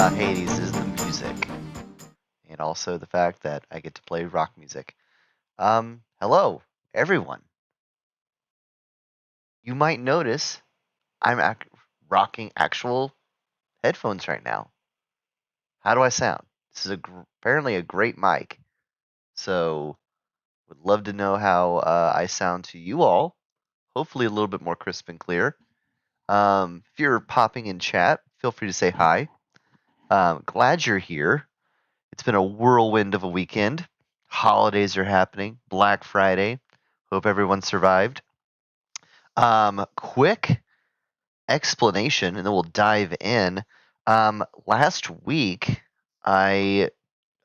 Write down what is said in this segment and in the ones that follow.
about Hades is the music, and also the fact that I get to play rock music. Hello, everyone. You might notice rocking actual headphones right now. How do I sound? This is apparently a great mic, so would love to know how I sound to you all. Hopefully, a little bit more crisp and clear. If you're popping in chat, feel free to say hi. Glad you're here. It's been a whirlwind of a weekend. Holidays are happening. Black Friday. Hope everyone survived. Quick explanation, and then we'll dive in. Last week, I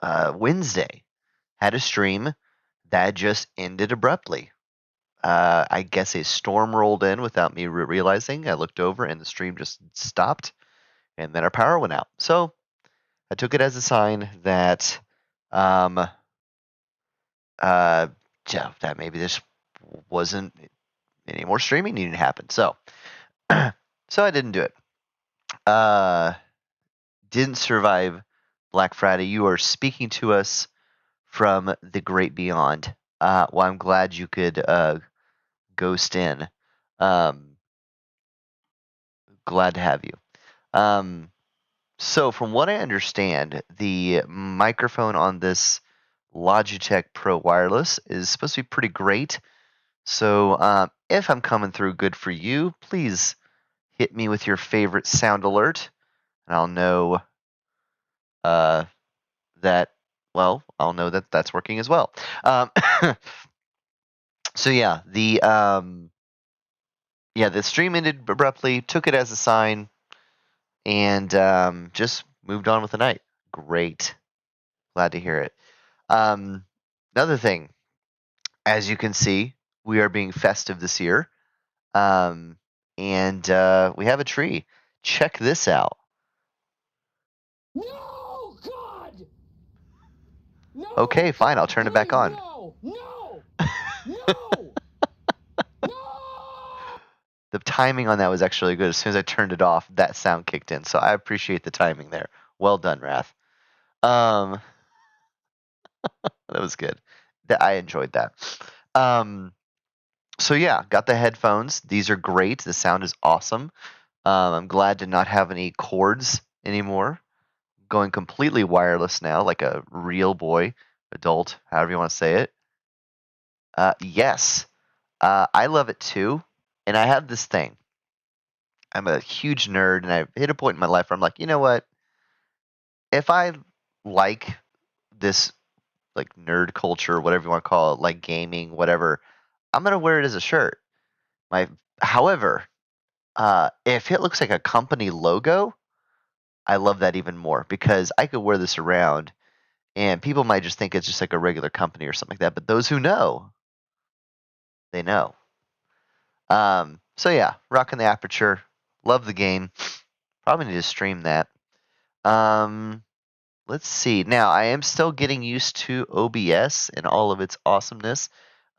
Wednesday had a stream that just ended abruptly. I guess a storm rolled in without me realizing. I looked over and the stream just stopped, and then our power went out. So I took it as a sign that um, that maybe this wasn't any more streaming needed to happen. So, so I didn't do it. Didn't survive Black Friday. You are speaking to us from the great beyond. Well, I'm glad you could ghost in. Um, Glad to have you. So, from what I understand, the microphone on this Logitech Pro Wireless is supposed to be pretty great. So, if I'm coming through good for you, please hit me with your favorite sound alert, and I'll know uh, that. Well, I'll know that that's working as well. So the stream ended abruptly. Took it as a sign, and just moved on with the night. Great, glad to hear it. Another thing, as you can see, we are being festive this year. Um, and we have a tree. Check this out. No, God! No! Okay, fine. I'll turn it back on. No! No! No! No! The timing on that was actually good. As soon as I turned it off, that sound kicked in. So I appreciate the timing there. Well done, Wrath. Um, that was good. I enjoyed that. So yeah, got the headphones. These are great. The sound is awesome. I'm glad to not have any cords anymore. Going completely wireless now, like a real boy, adult, however you want to say it. Yes, I love it too. And I have this thing. I'm a huge nerd, and I've hit a point in my life where I'm like, you know what? If I like this, like nerd culture, whatever you want to call it, like gaming, whatever, I'm gonna wear it as a shirt. However, if it looks like a company logo, I love that even more because I could wear this around, and people might just think it's just like a regular company or something like that. But those who know, they know. So yeah, rocking the Aperture. Love the game. Probably need to stream that. Um, let's see. Now I am still getting used to OBS and all of its awesomeness.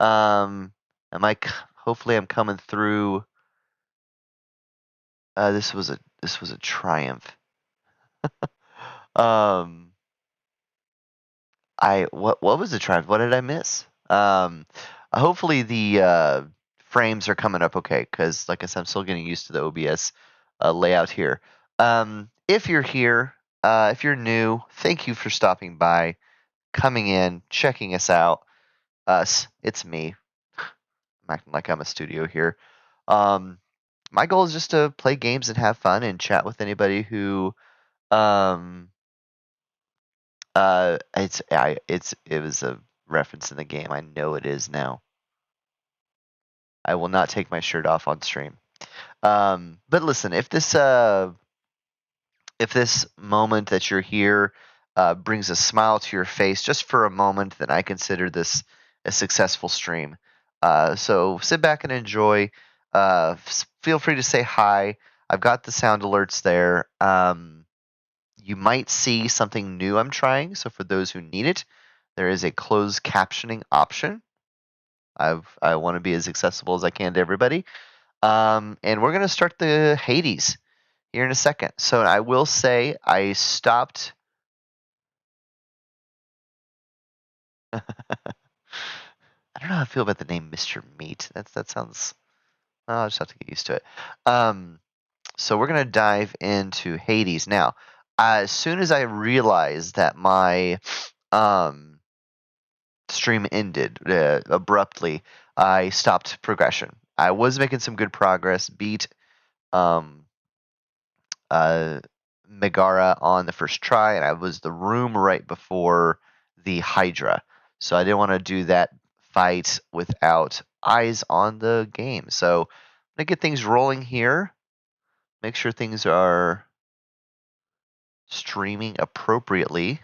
Um, am I? Hopefully, I'm coming through. This was a triumph. Um, what was the triumph? What did I miss? Hopefully the frames are coming up okay because, like I said, I'm still getting used to the OBS layout here. If you're here, if you're new, thank you for stopping by, coming in, checking us out. It's me. I'm acting like I'm a studio here. Um, my goal is just to play games and have fun and chat with anybody who um it was a reference in the game. I know it is now. I will not take my shirt off on stream. But listen, if this moment that you're here brings a smile to your face just for a moment, then I consider this a successful stream. So sit back and enjoy. Feel free to say hi. I've got the sound alerts there. You might see something new I'm trying. So for those who need it, there is a closed captioning option. I want to be as accessible as I can to everybody. And we're gonna start the Hades here in a second. So I will say I stopped. I don't know how I feel about the name Mr. Meat. That sounds. I'll just have to get used to it. So we're gonna dive into Hades now. As soon as I realized that my stream ended abruptly, I stopped progression. I was making some good progress, beat um, Megara on the first try, and I was the room right before the Hydra. So I didn't want to do that fight without eyes on the game. So I'm gonna get things rolling here. Make sure things are streaming appropriately.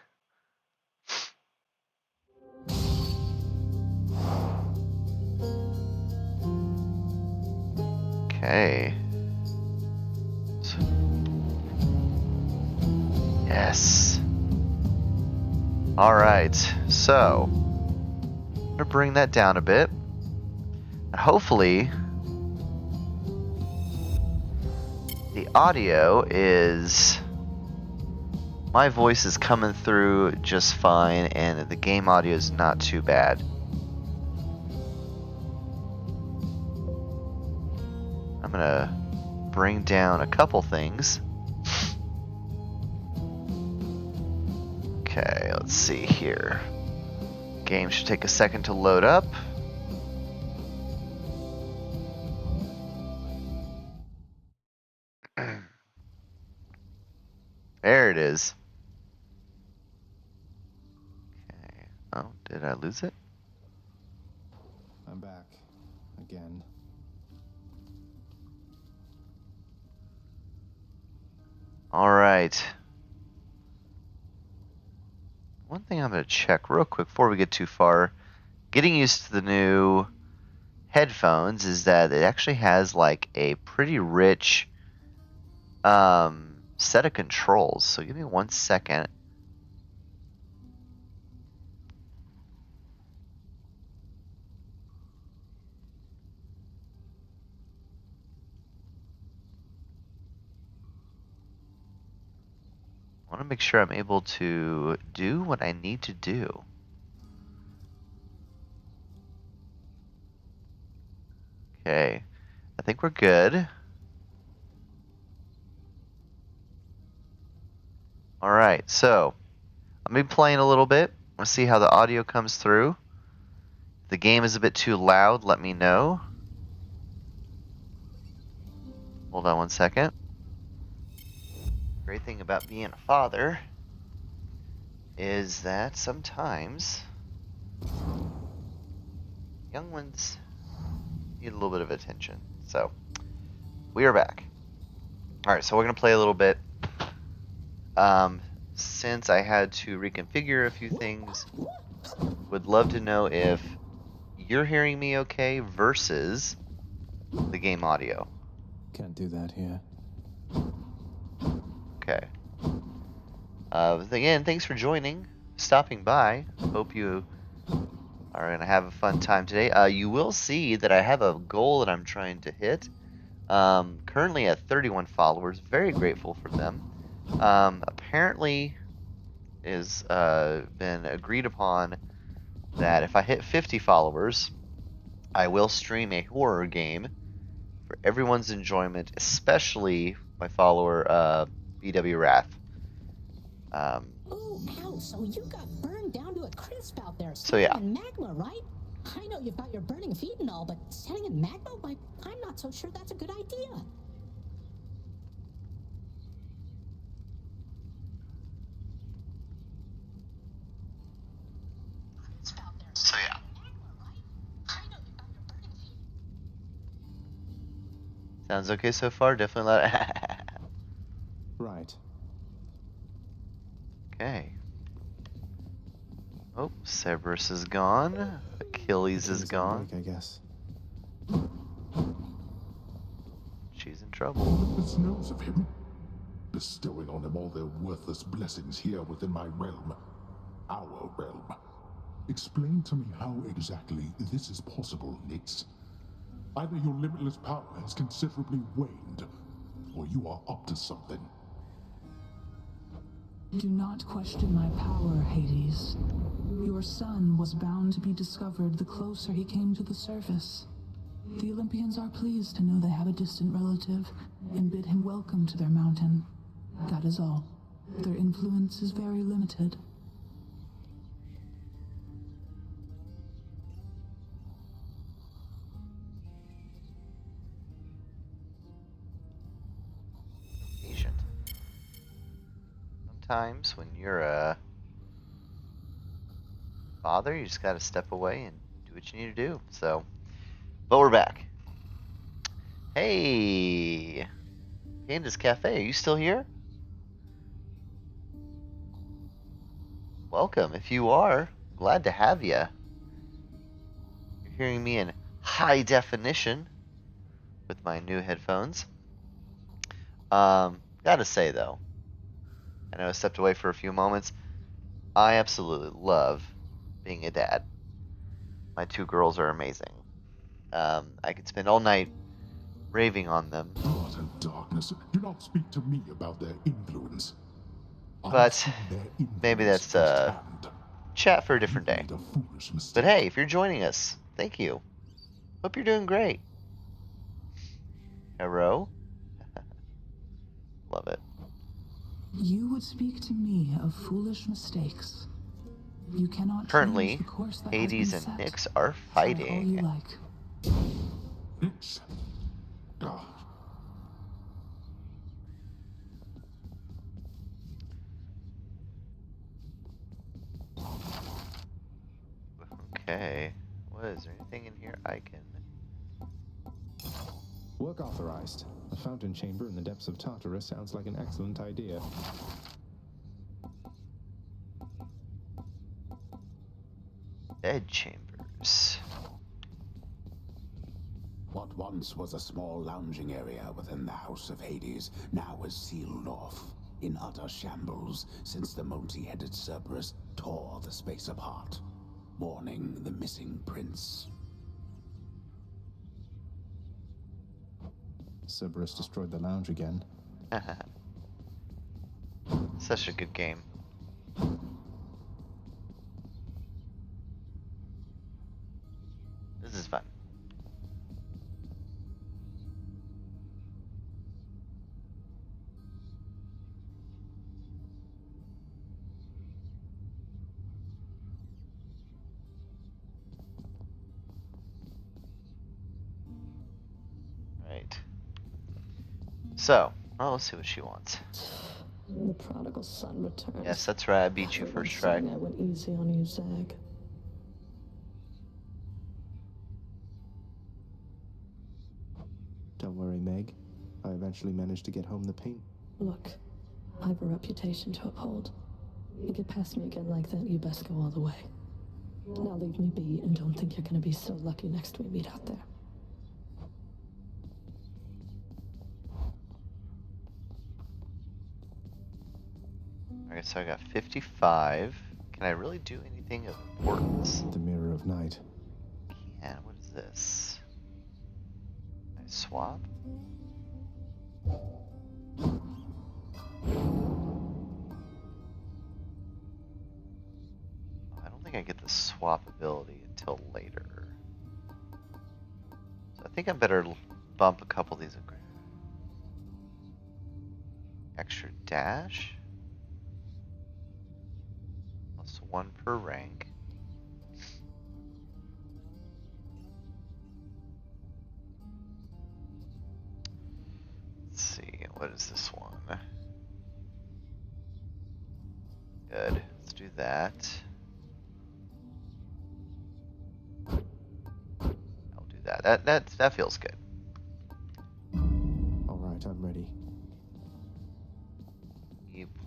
Okay. Yes. All right. So I'm gonna bring that down a bit. And hopefully the audio is. My voice is coming through just fine, and the game audio is not too bad. I'm gonna bring down a couple things. Okay, let's see here. Game should take a second to load up. There it is. Okay. Oh, did I lose it? I'm back. Again. Alright. One thing I'm going to check real quick before we get too far. Getting used to the new headphones is that it actually has like a pretty rich set of controls. So give me 1 second. I want to make sure I'm able to do what I need to do. Okay, I think we're good. Alright, so I'm going to be playing a little bit. I want to see how the audio comes through. If the game is a bit too loud, let me know. Hold on 1 second. Great thing about being a father is that sometimes young ones need a little bit of attention. So, we are back. Alright, so we're going to play a little bit. Since I had to reconfigure a few things, would love to know if you're hearing me okay versus the game audio. Can't do that here. Okay. Again, thanks for joining, stopping by. Hope you are going to have a fun time today. You will see that I have a goal that I'm trying to hit. Currently at 31 followers. Very grateful for them. Apparently is been agreed upon that if I hit 50 followers, I will stream a horror game for everyone's enjoyment, especially my follower BW Wrath. Oh, ow, so you got burned down to a crisp out there. So yeah. In magma, right? I know you've got your burning feet and all, but standing in magma? I'm not so sure that's a good idea. So yeah. Sounds okay so far? Definitely not. Right. Okay. Oh, Cerberus is gone. Achilles is gone. Break, I guess. She's in trouble. Olympus knows of him, bestowing on him all their worthless blessings here within my realm. Our realm. Explain to me how exactly this is possible, Nyx. Either your limitless power has considerably waned, or you are up to something. Do not question my power, Hades. Your son was bound to be discovered the closer he came to the surface. The Olympians are pleased to know they have a distant relative and bid him welcome to their mountain. That is all. Their influence is very limited. Patient. Sometimes when you're a father, you just gotta step away and do what you need to do. So, but we're back. Hey, Candace Cafe, are you still here? Welcome. If you are, glad to have you. You're hearing me in high definition with my new headphones. Gotta say though, I know I stepped away for a few moments. I absolutely love being a dad. My 2 girls are amazing. I could spend all night raving on them, Blood and darkness. Do not speak to me about their influence. I've but seen their maybe influence that's firsthand. chat for a You different day. made a foolish mistake. But hey, if you're joining us, thank you. Hope you're doing great. Hello? Love it. You would speak to me of foolish mistakes. You cannot Currently, change the course that Hades has and been set. Nyx are Try all you fighting. like. Nyx. Ah, Okay. What is there anything in here I can... Work authorized. A fountain chamber in the depths of Tartarus sounds like an excellent idea. Bed chambers. What once was a small lounging area within the House of Hades now is sealed off, in utter shambles since the multi-headed Cerberus tore the space apart, mourning the missing prince. Cerberus destroyed the lounge again. Such a good game. This is fun. Right. So, well, let's see what she wants. The prodigal son returns. Yes, that's right. I beat you Everyone first try. saying I went easy on you, Zag. Don't worry, Meg. I eventually managed to get home the paint. Look, I have a reputation to uphold. You get past me again like that, you best go all the way. Now leave me be and don't think you're gonna be so lucky next we meet out there. Alright, so I got 55. Can I really do anything of importance? The Mirror of Night. Yeah, what is this? Can I swap? I don't think I get the swap ability until later. So I think I better bump a couple of these. Extra dash? +1 per rank. Let's see, what is this one? Good, let's do that. I'll do that. That feels good. All right, I'm ready.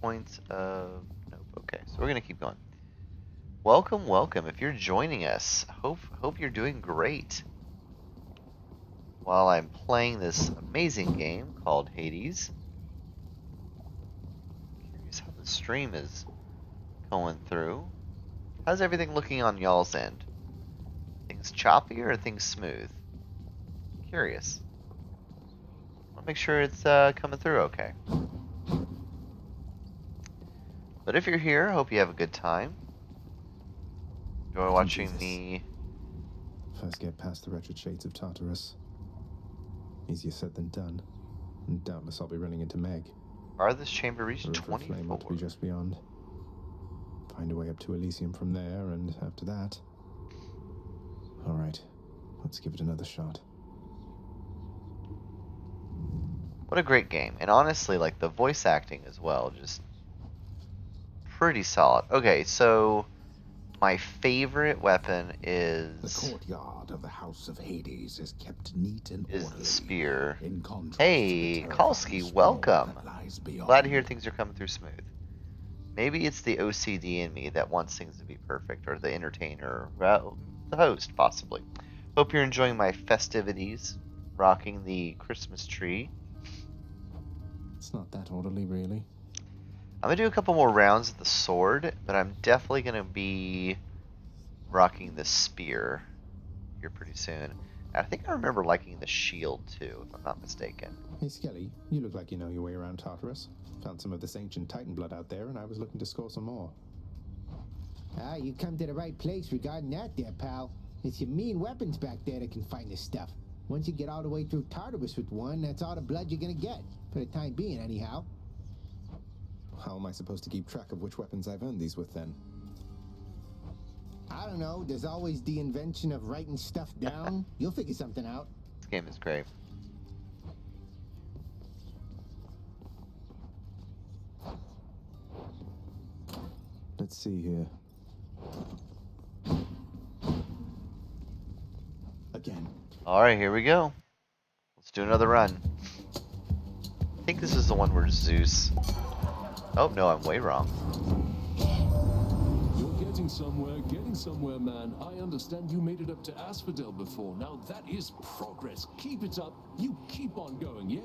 Points of... Nope, okay, so we're gonna keep going. Welcome, welcome. If you're joining us, hope you're doing great. While I'm playing this amazing game called Hades. Curious how the stream is going through. How's everything looking on y'all's end? Things choppy or things smooth? Curious. make sure it's coming through okay. But if you're here, hope you have a good time. Enjoy watching Jesus. me. First get past the wretched shades of Tartarus. Easier said than done. And doubtless I'll be running into Meg. Farthest chamber The reached River of Flame ought to be 24. just beyond. Find a way up to Elysium from there, and after that... Alright, let's give it another shot. What a great game. And honestly, like, the voice acting as well, just pretty solid. Okay, so my favorite weapon The is courtyard of the House of Hades is kept neat and the orderly. spear. In contrast Hey, to the Kalski, terrifying welcome. storm that lies beyond. Glad to hear things are coming through smooth. Maybe it's the OCD in me that wants things to be perfect, or the entertainer, well, the host, possibly. Hope you're enjoying my festivities, rocking the Christmas tree. It's not that orderly, really. I'm going to do a couple more rounds of the sword, but I'm definitely going to be rocking the spear here pretty soon. And I think I remember liking the shield too, if I'm not mistaken. Hey, Skelly, you look like you know your way around Tartarus. Found some of this ancient Titan blood out there, and I was looking to score some more. Ah, you come to the right place regarding that there, pal. It's your mean weapons back there that can find this stuff. Once you get all the way through Tartarus with one, that's all the blood you're gonna get. For the time being, anyhow. How am I supposed to keep track of which weapons I've earned these with, then? I don't know, there's always the invention of writing stuff down. You'll figure something out. This game is great. Let's see here. Again. Alright, here we go. Let's do another run. I think this is the one where Zeus... Oh, no, I'm way wrong. You're getting somewhere, man. I understand you made it up to Asphodel before. Now that is progress. Keep it up. You keep on going, yeah?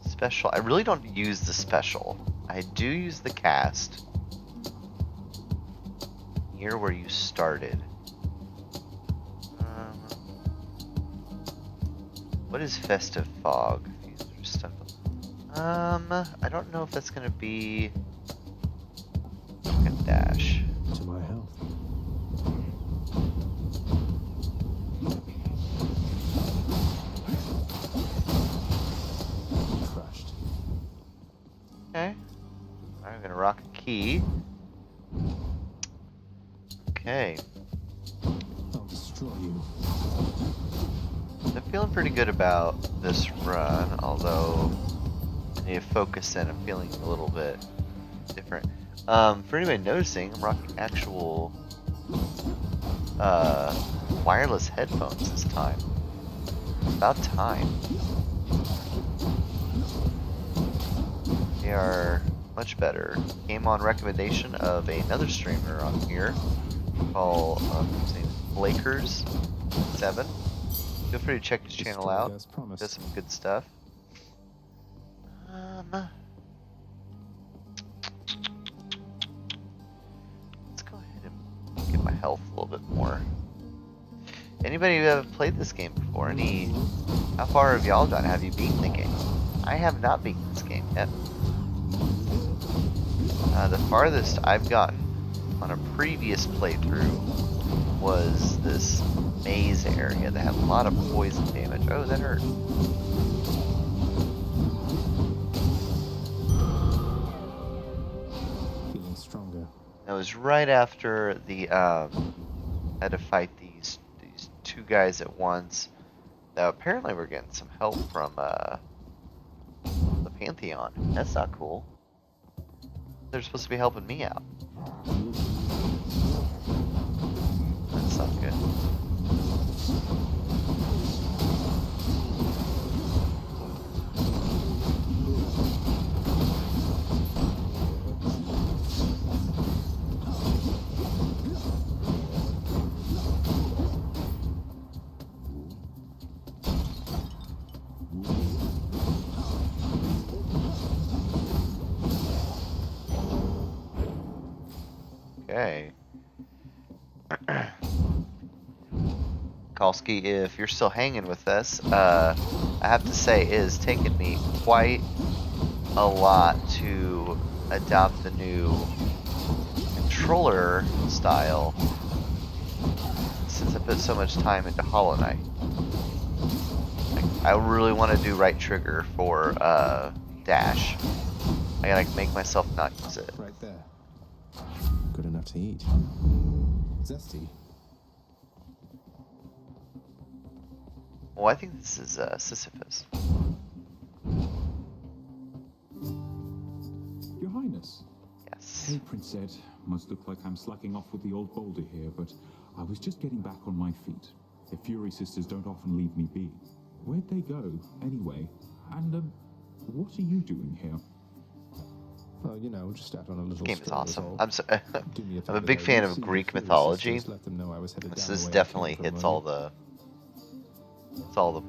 Special. I really don't use the special. I do use the cast. Here where you started. What is Festive Fog? Stuff. I don't know if that's gonna be a dash. To my health. Crushed. Okay. I'm gonna rock a key. Okay. I'll destroy you. I'm feeling pretty good about this run, although I need to focus in. I'm feeling a little bit different. For anybody noticing, I'm rocking actual wireless headphones this time. About time. They are much better. Came on recommendation of another streamer on here called his name is Blakers7. Feel free to check his channel out. Does some good stuff. Let's go ahead and get my health a little bit more. Anybody who have played this game before? How far have y'all done? Have you beaten the game? I have not beaten this game yet. The farthest I've gotten on a previous playthrough was this maze area that had a lot of poison damage. Oh, that hurt. Feeling stronger. That was right after the had to fight these two guys at once. That apparently we're getting some help from the Pantheon. That's not cool. They're supposed to be helping me out. That's not good. Okay. Kalski, if you're still hanging with us, I have to say it has taken me quite a lot to adopt the new controller style since I put so much time into Hollow Knight. Like, I really want to do right trigger for dash. I gotta make myself not use it. Right there. Good enough to eat. Zesty. Well, I think this is Sisyphus. Your Highness. Yes. Hey, Prince Ed. Must look like I'm slacking off with the old boulder here, but I was just getting back on my feet. The Fury Sisters don't often leave me be. Where'd they go, anyway? And, what are you doing here? Well, you know, just out on a little This game is stroll awesome. all. I'm a big fan of Greek mythology. Let them know I was headed This down the is way I definitely came from hits earlier. all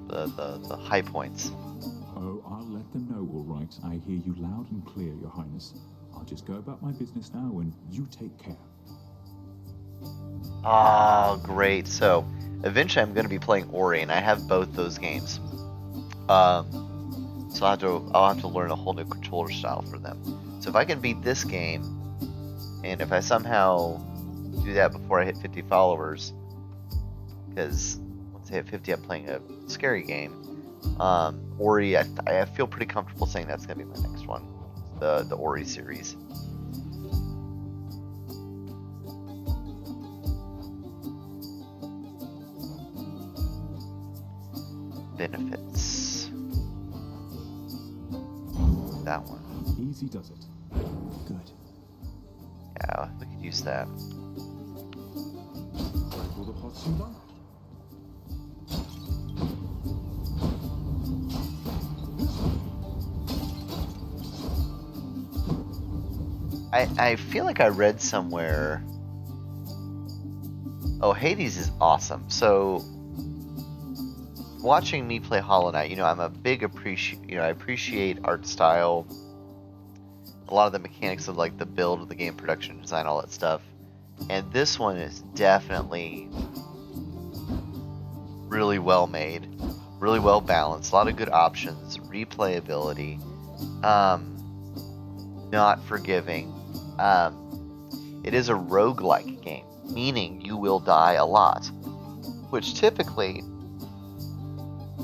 the high points. Oh, I'll let them know, all right. I hear you loud and clear, Your Highness. I'll just go about my business now, and you take care. Oh, great. So, eventually I'm going to be playing Ori, and I have both those games. So I'll have to learn a whole new controller style for them. So if I can beat this game, and if I somehow do that before I hit 50 followers, because once I hit 50 I'm playing a scary game, Ori, I feel pretty comfortable saying that's going to be my next one, the Ori series. Benefits. That one. Easy does it. Good. Yeah, we could use that. All the pots you like. I feel like I read somewhere. Oh, Hades is awesome. So, watching me play Hollow Knight, I'm a big I appreciate art style, a lot of the mechanics of like the build of the game, production design, all that stuff. And this one is definitely really well made, really well balanced, a lot of good options, replayability, not forgiving. It is a roguelike game, meaning you will die a lot, which typically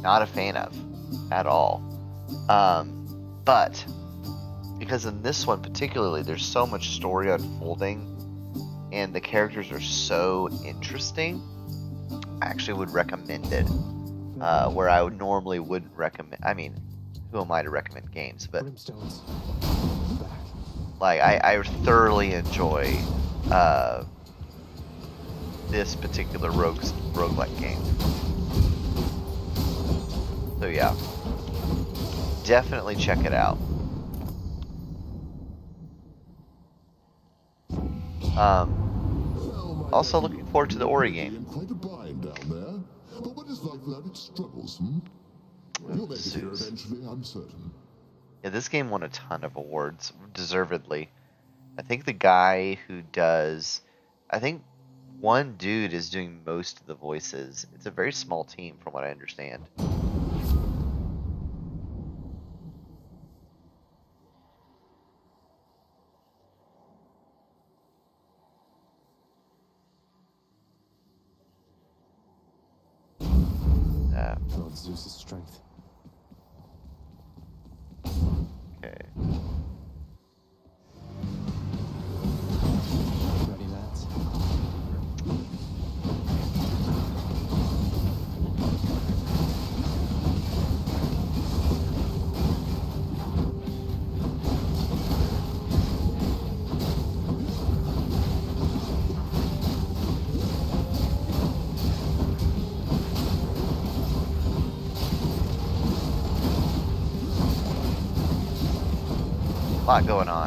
not a fan of at all. But because in this one particularly there's so much story unfolding and the characters are so interesting, I actually would recommend it, where I would normally wouldn't recommend. I mean, who am I to recommend games? But Brimstones. Back. like I thoroughly enjoy this particular roguelike game. So yeah, definitely check it out. Also looking forward to the Ori game. In quite a bind down there. But what is life without its struggles, You'll make it here Zeus. eventually, I'm certain. Yeah, this game won a ton of awards, deservedly. I think the guy who does, I think one dude is doing most of the voices. It's a very small team from what I understand. Lord Zeus's strength. Okay. Ready, lads?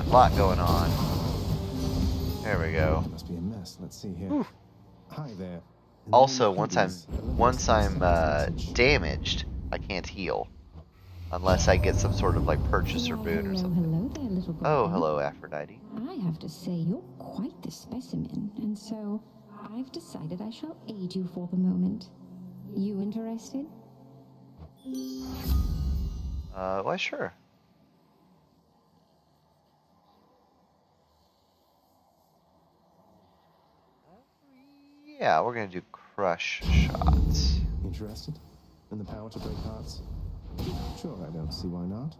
Lot going on. There we go. Must be a mess. Let's see here. Whew. Hi there. Also, once I'm damaged, I can't heal unless I get some sort of like purchase or boon or something. Hello there, little boy. Oh, hello, Aphrodite. I have to say, you're quite the specimen, and so I've decided I shall aid you for the moment. You interested? Why sure. Yeah, we're gonna do crush shots. Interested in the power to break hearts? Sure, I don't see why not.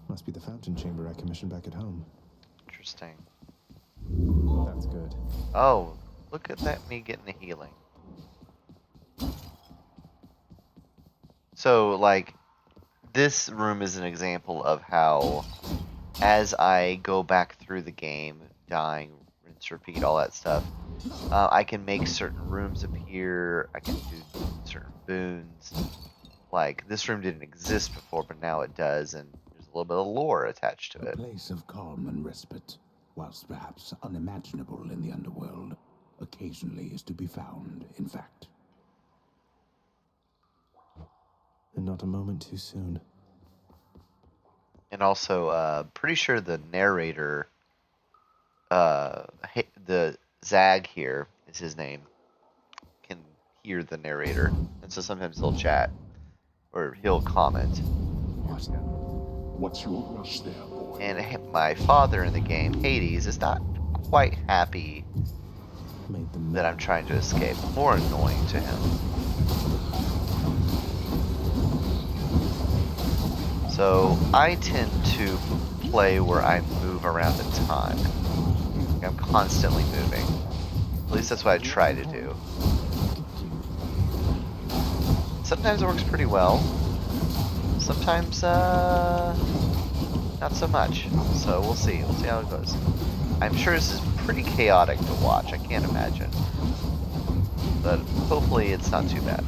Must be the fountain chamber I commissioned back at home. Interesting. That's good. Oh, look at that, me getting the healing. So, like, this room is an example of how, as I go back through the game, dying, rinse, repeat, all that stuff, I can make certain rooms appear, I can do certain boons. Like, this room didn't exist before, but now it does, and there's a little bit of lore attached to A it. place of calm and respite, whilst perhaps unimaginable in the underworld, occasionally is to be found, in fact. And not a moment too soon. And also, pretty sure the narrator, the Zag here is his name, can hear the narrator. And so sometimes he'll chat, or he'll comment. What's your rush there, boy? And my father in the game, Hades, is not quite happy that I'm trying to escape. More annoying to him. So I tend to play where I move around the time. I'm constantly moving. At least that's what I try to do. Sometimes it works pretty well. Sometimes, not so much. So we'll see. We'll see how it goes. I'm sure this is pretty chaotic to watch. I can't imagine. But hopefully it's not too bad.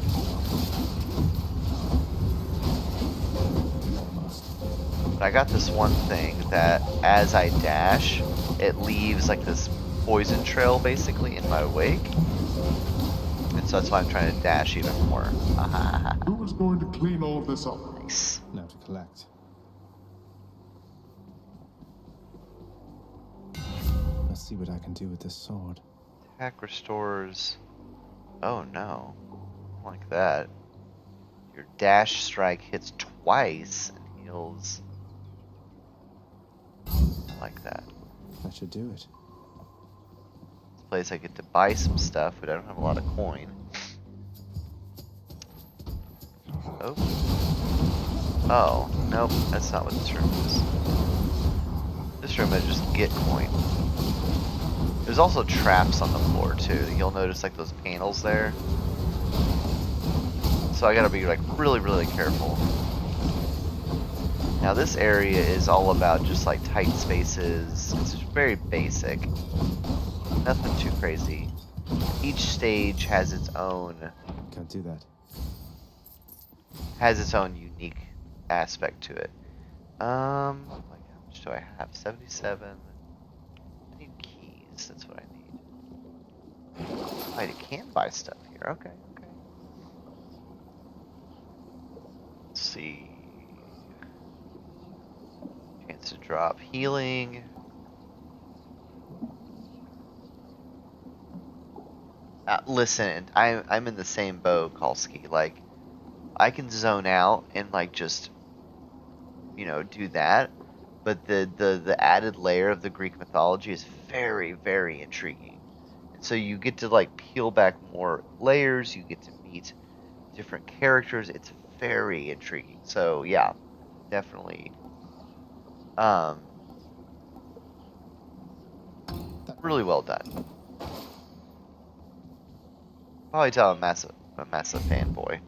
But I got this one thing that as I dash, it leaves like this poison trail basically in my wake. And so that's why I'm trying to dash even more. Who is going to clean all this up? Nice. Now to collect. Let's see what I can do with this sword. Attack restores. Oh no. Like that. Your dash strike hits twice and heals. I like that. That should do it. This place I get to buy some stuff, but I don't have a lot of coin. Oh. Oh, nope, that's not what this room is. This room I just get coin. There's also traps on the floor too. You'll notice like those panels there. So I gotta be like really careful. Now this area is all about just like tight spaces. It's just very basic. Nothing too crazy. Each stage has its own Can't do that. unique aspect to it. Like how much do I have? 77. I need keys, that's what I need. Wait, I can buy stuff here. Okay. Let's see. Chance to drop healing. Listen, I'm in the same boat, Kalski. Like, I can zone out and like just, do that. But the added layer of the Greek mythology is very intriguing. And so you get to like peel back more layers. You get to meet different characters. It's very intriguing. So yeah, definitely. Really well done. Probably tell I'm a massive fanboy.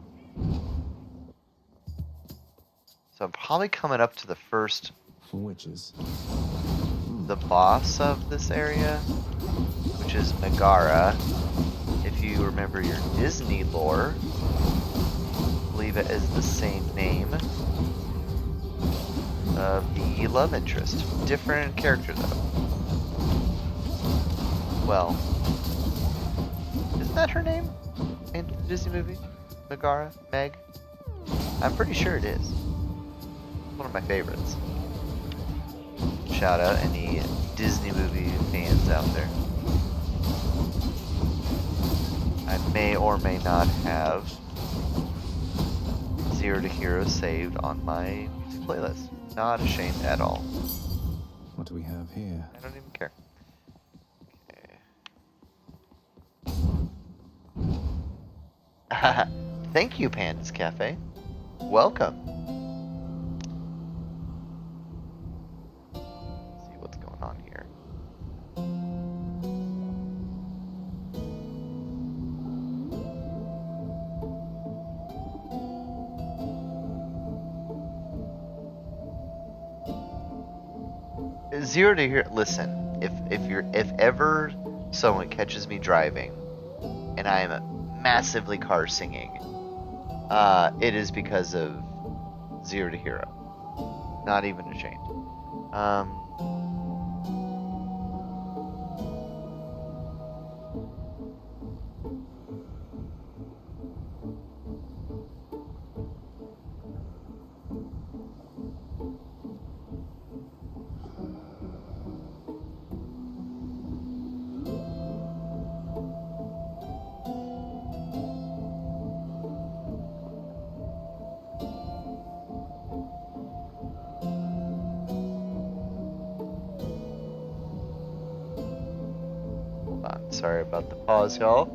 So I'm probably coming up to the first Witches. the boss of this area, which is Megara. If you remember your Disney lore, I believe it is the same name of the love interest. Different character though. Well, isn't that her name in the Disney movie? Megara? Meg? I'm pretty sure it is. One of my favorites. Shout out any Disney movie fans out there. I may or may not have Zero to Hero saved on my music playlist. Not ashamed at all. What do we have here? I don't even care. Okay. Thank you, Pandas Cafe. Welcome. Let's see what's going on here. Zero to Hero. Listen, if ever someone catches me driving and I am massively car singing, it is because of Zero to Hero. Not even ashamed. Sorry about the pause, y'all.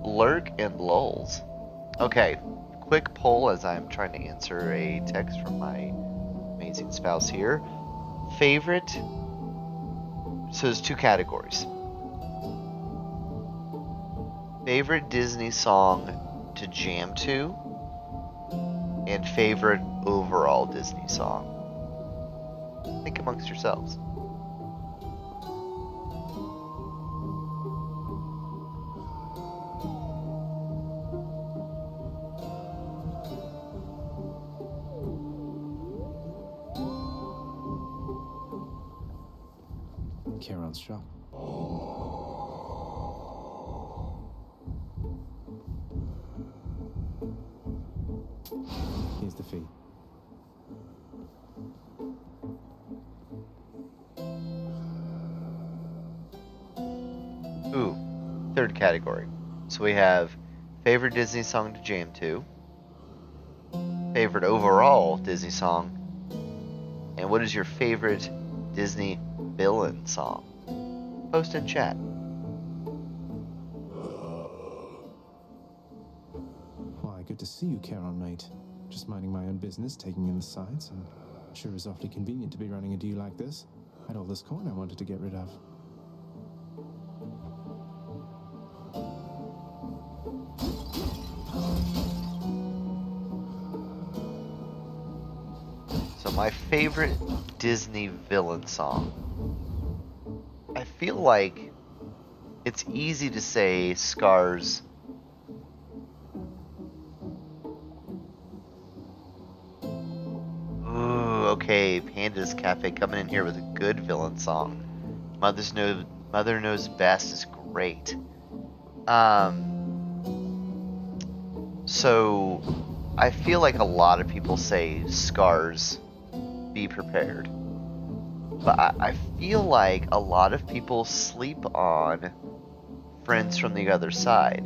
Lurk and lulz. Okay, quick poll as I'm trying to answer a text from my amazing spouse here. Favorite. So there's two categories. Favorite Disney song to jam to, and favorite overall Disney song. Think amongst yourselves. Charon's shop. Here's the fee. Ooh, third category. So we have favorite Disney song to jam to, favorite overall Disney song, and what is your favorite Disney villain song? Post in chat. Why, good to see you, Charon, mate. Just minding my own business, taking in the sights, and sure is awfully convenient to be running a deal like this. I had all this coin I wanted to get rid of. So my favorite Disney villain song. I feel like it's easy to say Scar's Ooh, okay, Pandas Cafe coming in here with a good villain song. Mother Knows Best is great. So I feel like a lot of people say Scar's Be Prepared. But I feel like a lot of people sleep on Friends from the Other Side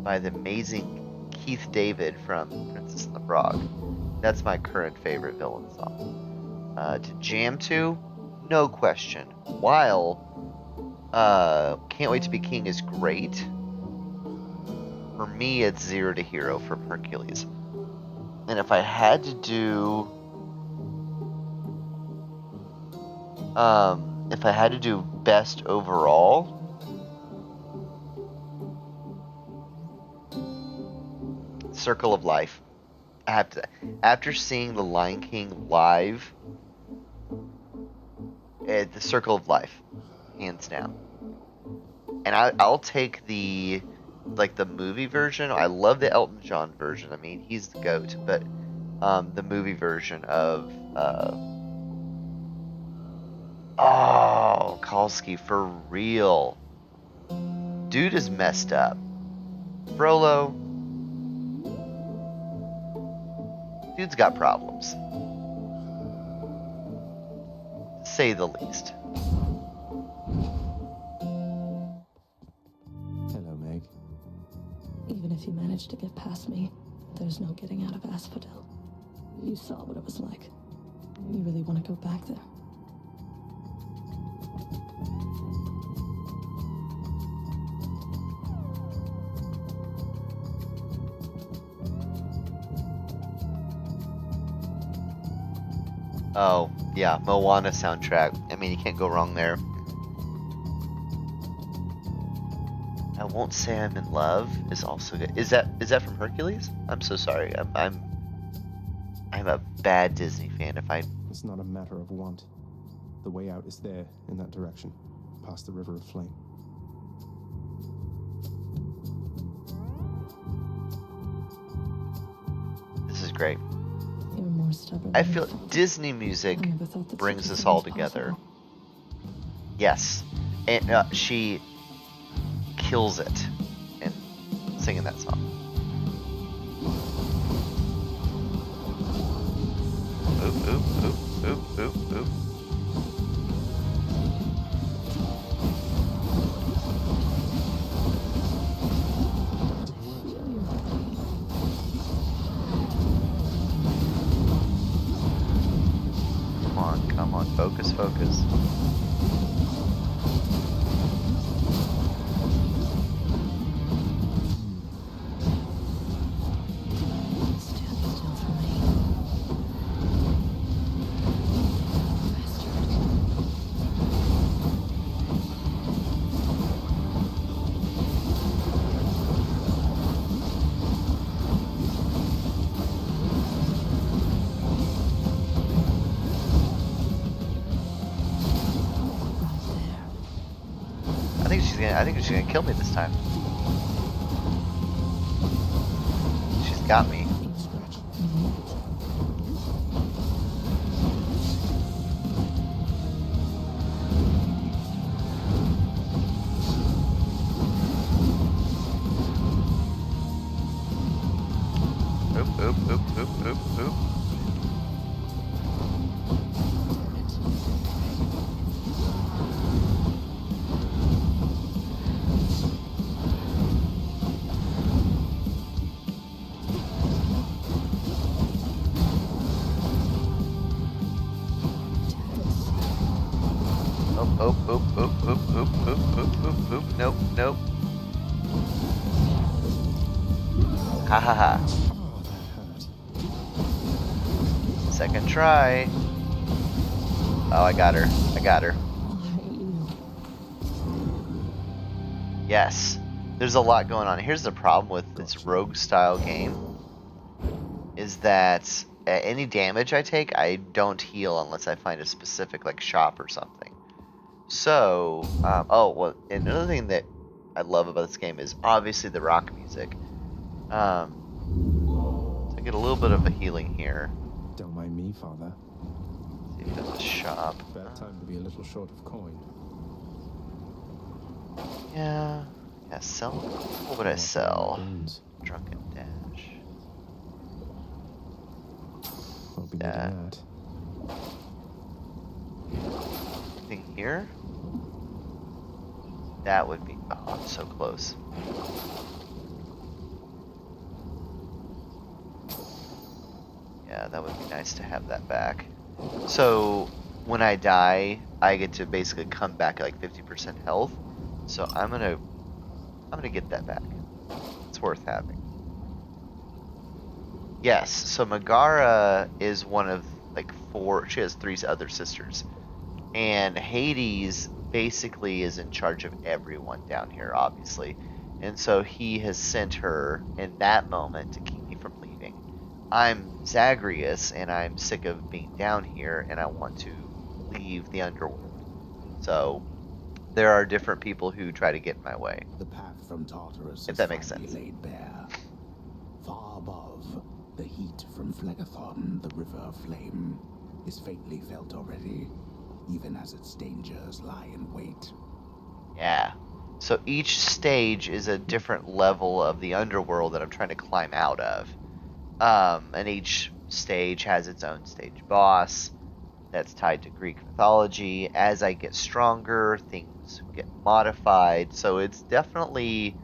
by the amazing Keith David from Princess and the Frog. That's my current favorite villain song. To jam to, no question. While Can't Wait to Be King is great, for me it's Zero to Hero from Hercules. And if I had to do best overall, Circle of Life. I have to, after seeing The Lion King live, the Circle of Life, hands down. And I'll take the movie version. I love the Elton John version. I mean, he's the GOAT, but the movie version of Kalski, for real. Dude is messed up. Frollo. Dude's got problems. To say the least. Hello, Meg. Even if you manage to get past me, there's no getting out of Asphodel. You saw what it was like. You really want to go back there? Oh, yeah, Moana soundtrack. I mean, you can't go wrong there. I Won't Say I'm in Love is also good. Is that from Hercules? I'm so sorry. I'm a bad Disney fan. It's not a matter of want. The way out is there, in that direction, past the River of Flame. This is great. You're more stubborn. I than feel you thought. Disney music I never thought that brings such a us thing all was together. possible. Yes, and she kills it in singing that song. Oop, oop, oop, oop, oop, oop. Come on, focus, focus. Stand still for me. I think she's gonna kill me this time. She's got me. Oop, oop, oop, oop, oop, oop. Oop, oop, oop, oop, oop, oop, oop, oop, oop, oop. Nope, nope. Ha ha ha. Oh, that hurt. Second try. Oh, I got her. I got her. Yes. There's a lot going on. Here's the problem with this rogue style game. Is that any damage I take, I don't heal unless I find a specific like shop or something. So, oh, well, and another thing that I love about this game is obviously the rock music. So I get a little bit of a healing here. Don't mind me, Father. See if there's a shop. Bad time to be a little short of coin. Yeah. Yeah, sell. What would I sell? Boons. Drunken Dash. Won't be Yeah. needing that. Anything here? That would be. Oh, I'm so close. Yeah, that would be nice to have that back. So when I die, I get to basically come back at like 50% health. So I'm gonna get that back. It's worth having. Yes, so Megara is one of like 4. She has 3 other sisters, and Hades basically is in charge of everyone down here, obviously. And so he has sent her in that moment to keep me from leaving. I'm Zagreus, and I'm sick of being down here, and I want to leave the underworld. So there are different people who try to get in my way. The path from Tartarus If is that makes finally sense. laid bare. Far above, the heat from Phlegethon, the river of flame, is faintly felt already, even as its dangers lie in wait. Yeah. So each stage is a different level of the underworld that I'm trying to climb out of. And each stage has its own stage boss that's tied to Greek mythology. As I get stronger, things get modified. So it's definitely,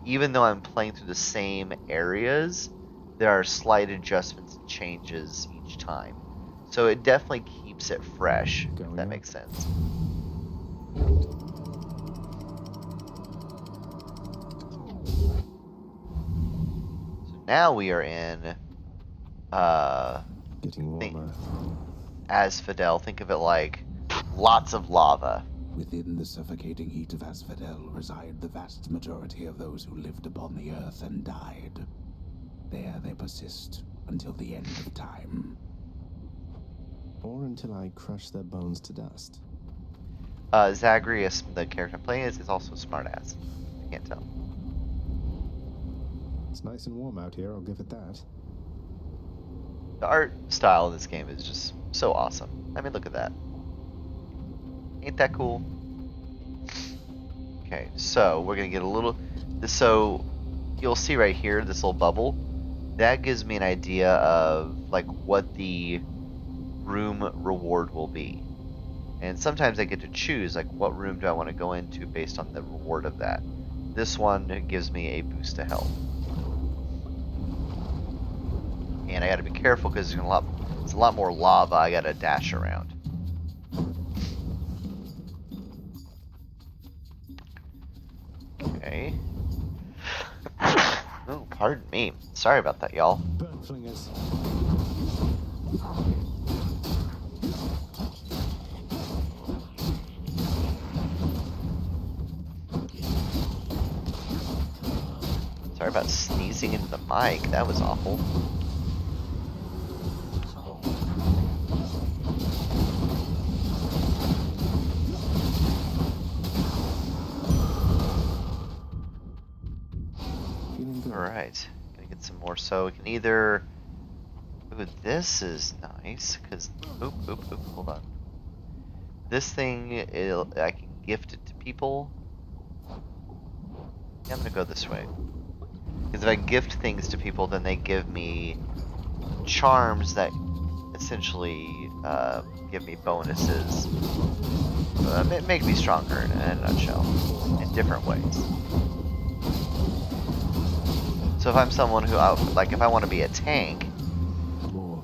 even though I'm playing through the same areas, there are slight adjustments and changes each time. So it definitely keeps it fresh, if that makes sense. So now we are in Getting warmer. Asphodel. Think of it like lots of lava. Within the suffocating heat of Asphodel reside the vast majority of those who lived upon the earth and died. There they persist until the end of time. Or until I crush their bones to dust. Zagreus, the character I'm playing, is also a smartass. I can't tell. It's nice and warm out here, I'll give it that. The art style of this game is just so awesome. I mean, look at that. Ain't that cool? Okay, so we're gonna get a little. So you'll see right here, this little bubble. That gives me an idea of like what the room reward will be. And sometimes I get to choose like what room do I want to go into based on the reward of that. This one gives me a boost to health. And I gotta be careful because it's a lot more lava I gotta dash around. Okay. Oh, pardon me. Sorry about that, y'all. Burn flingers. Sorry about sneezing into the mic. That was awful. Alright, gonna get some more. So we can either. Ooh, this is nice because. Oop, hold on. This thing, I can gift it to people. Yeah, I'm gonna go this way. Because if I gift things to people, then they give me charms that essentially give me bonuses. Make me stronger in a nutshell, in different ways. So if I'm someone who, like if I want to be a tank,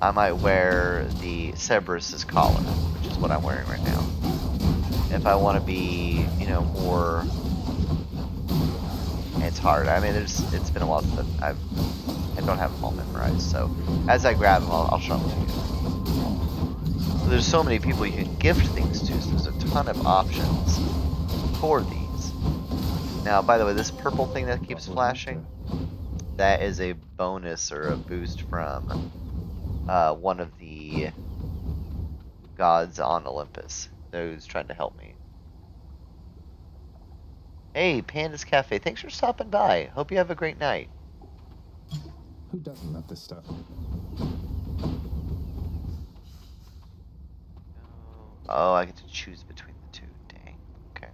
I might wear the Cerberus' collar, which is what I'm wearing right now. If I want to be, you know, more... It's hard. I mean, it's been a while since I don't have them all memorized, so as I grab them, I'll show them to you. So there's so many people you can gift things to, so there's a ton of options for these. Now, by the way, this purple thing that keeps flashing, that is a bonus or a boost from one of the gods on Olympus, who's trying to help me. Hey, Panda's Cafe, thanks for stopping by. Hope you have a great night. Who doesn't love this stuff? Oh, I get to choose between the two. Dang. Okay.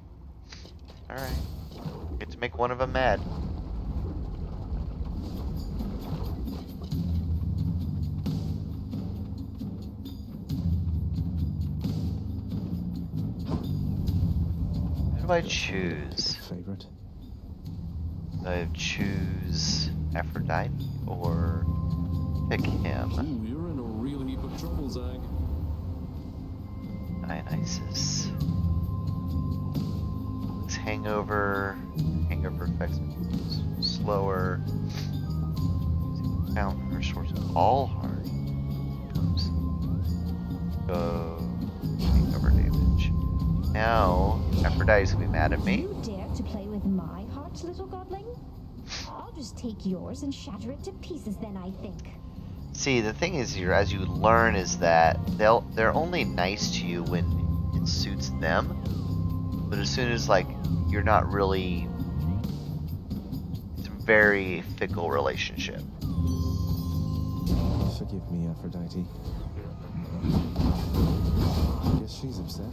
Alright. Get to make one of them mad. Who do I choose? Favorite? Do I choose Aphrodite or pick him? Ooh, you're in a real heap of trouble, Zag. Dionysus. This hangover affects me slower. Using fountain or source of all hard. Go hangover damage. Now Aphrodite's gonna be mad at me. You dare to play with my heart, little godling? I'll just take yours and shatter it to pieces then, I think. See, the thing is here, as you learn, is that they're only nice to you when it suits them. But as soon as, like, you're not really... It's a very fickle relationship. Forgive me, Aphrodite. Guess she's upset.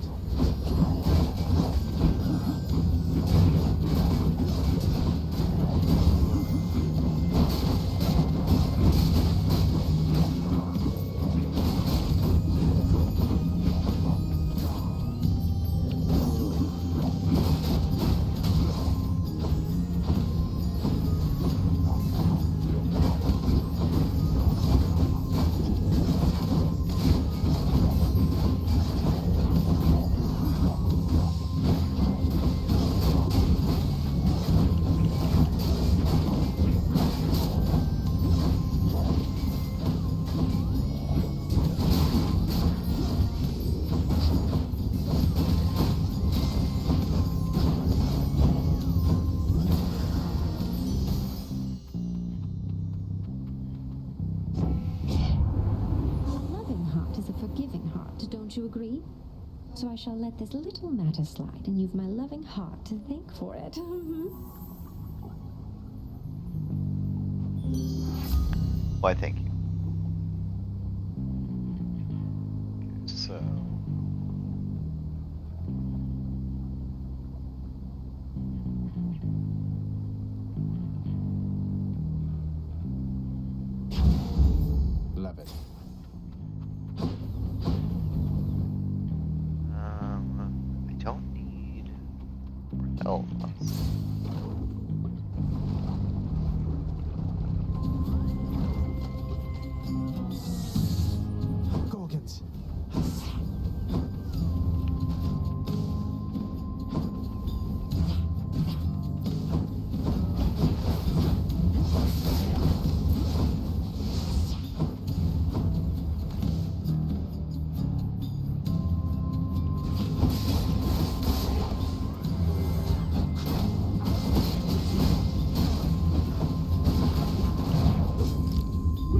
Don't you agree? So I shall let this little matter slide, and you've my loving heart to thank for it. Why, thank you. Okay, so. Love it. I don't need more health. Gorgons.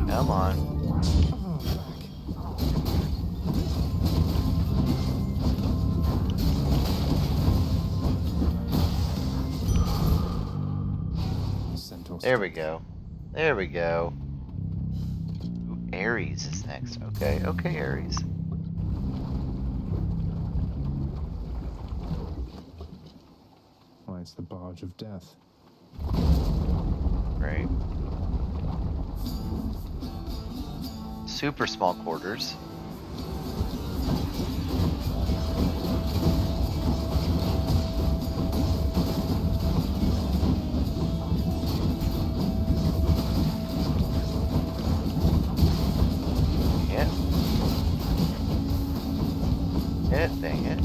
Come on. Oh, back. Centaur There we state. go. There we go. Ooh, Ares is next. Okay, okay, Ares. Why, it's the barge of death. Great. Super small quarters. Yeah. Yeah, dang it.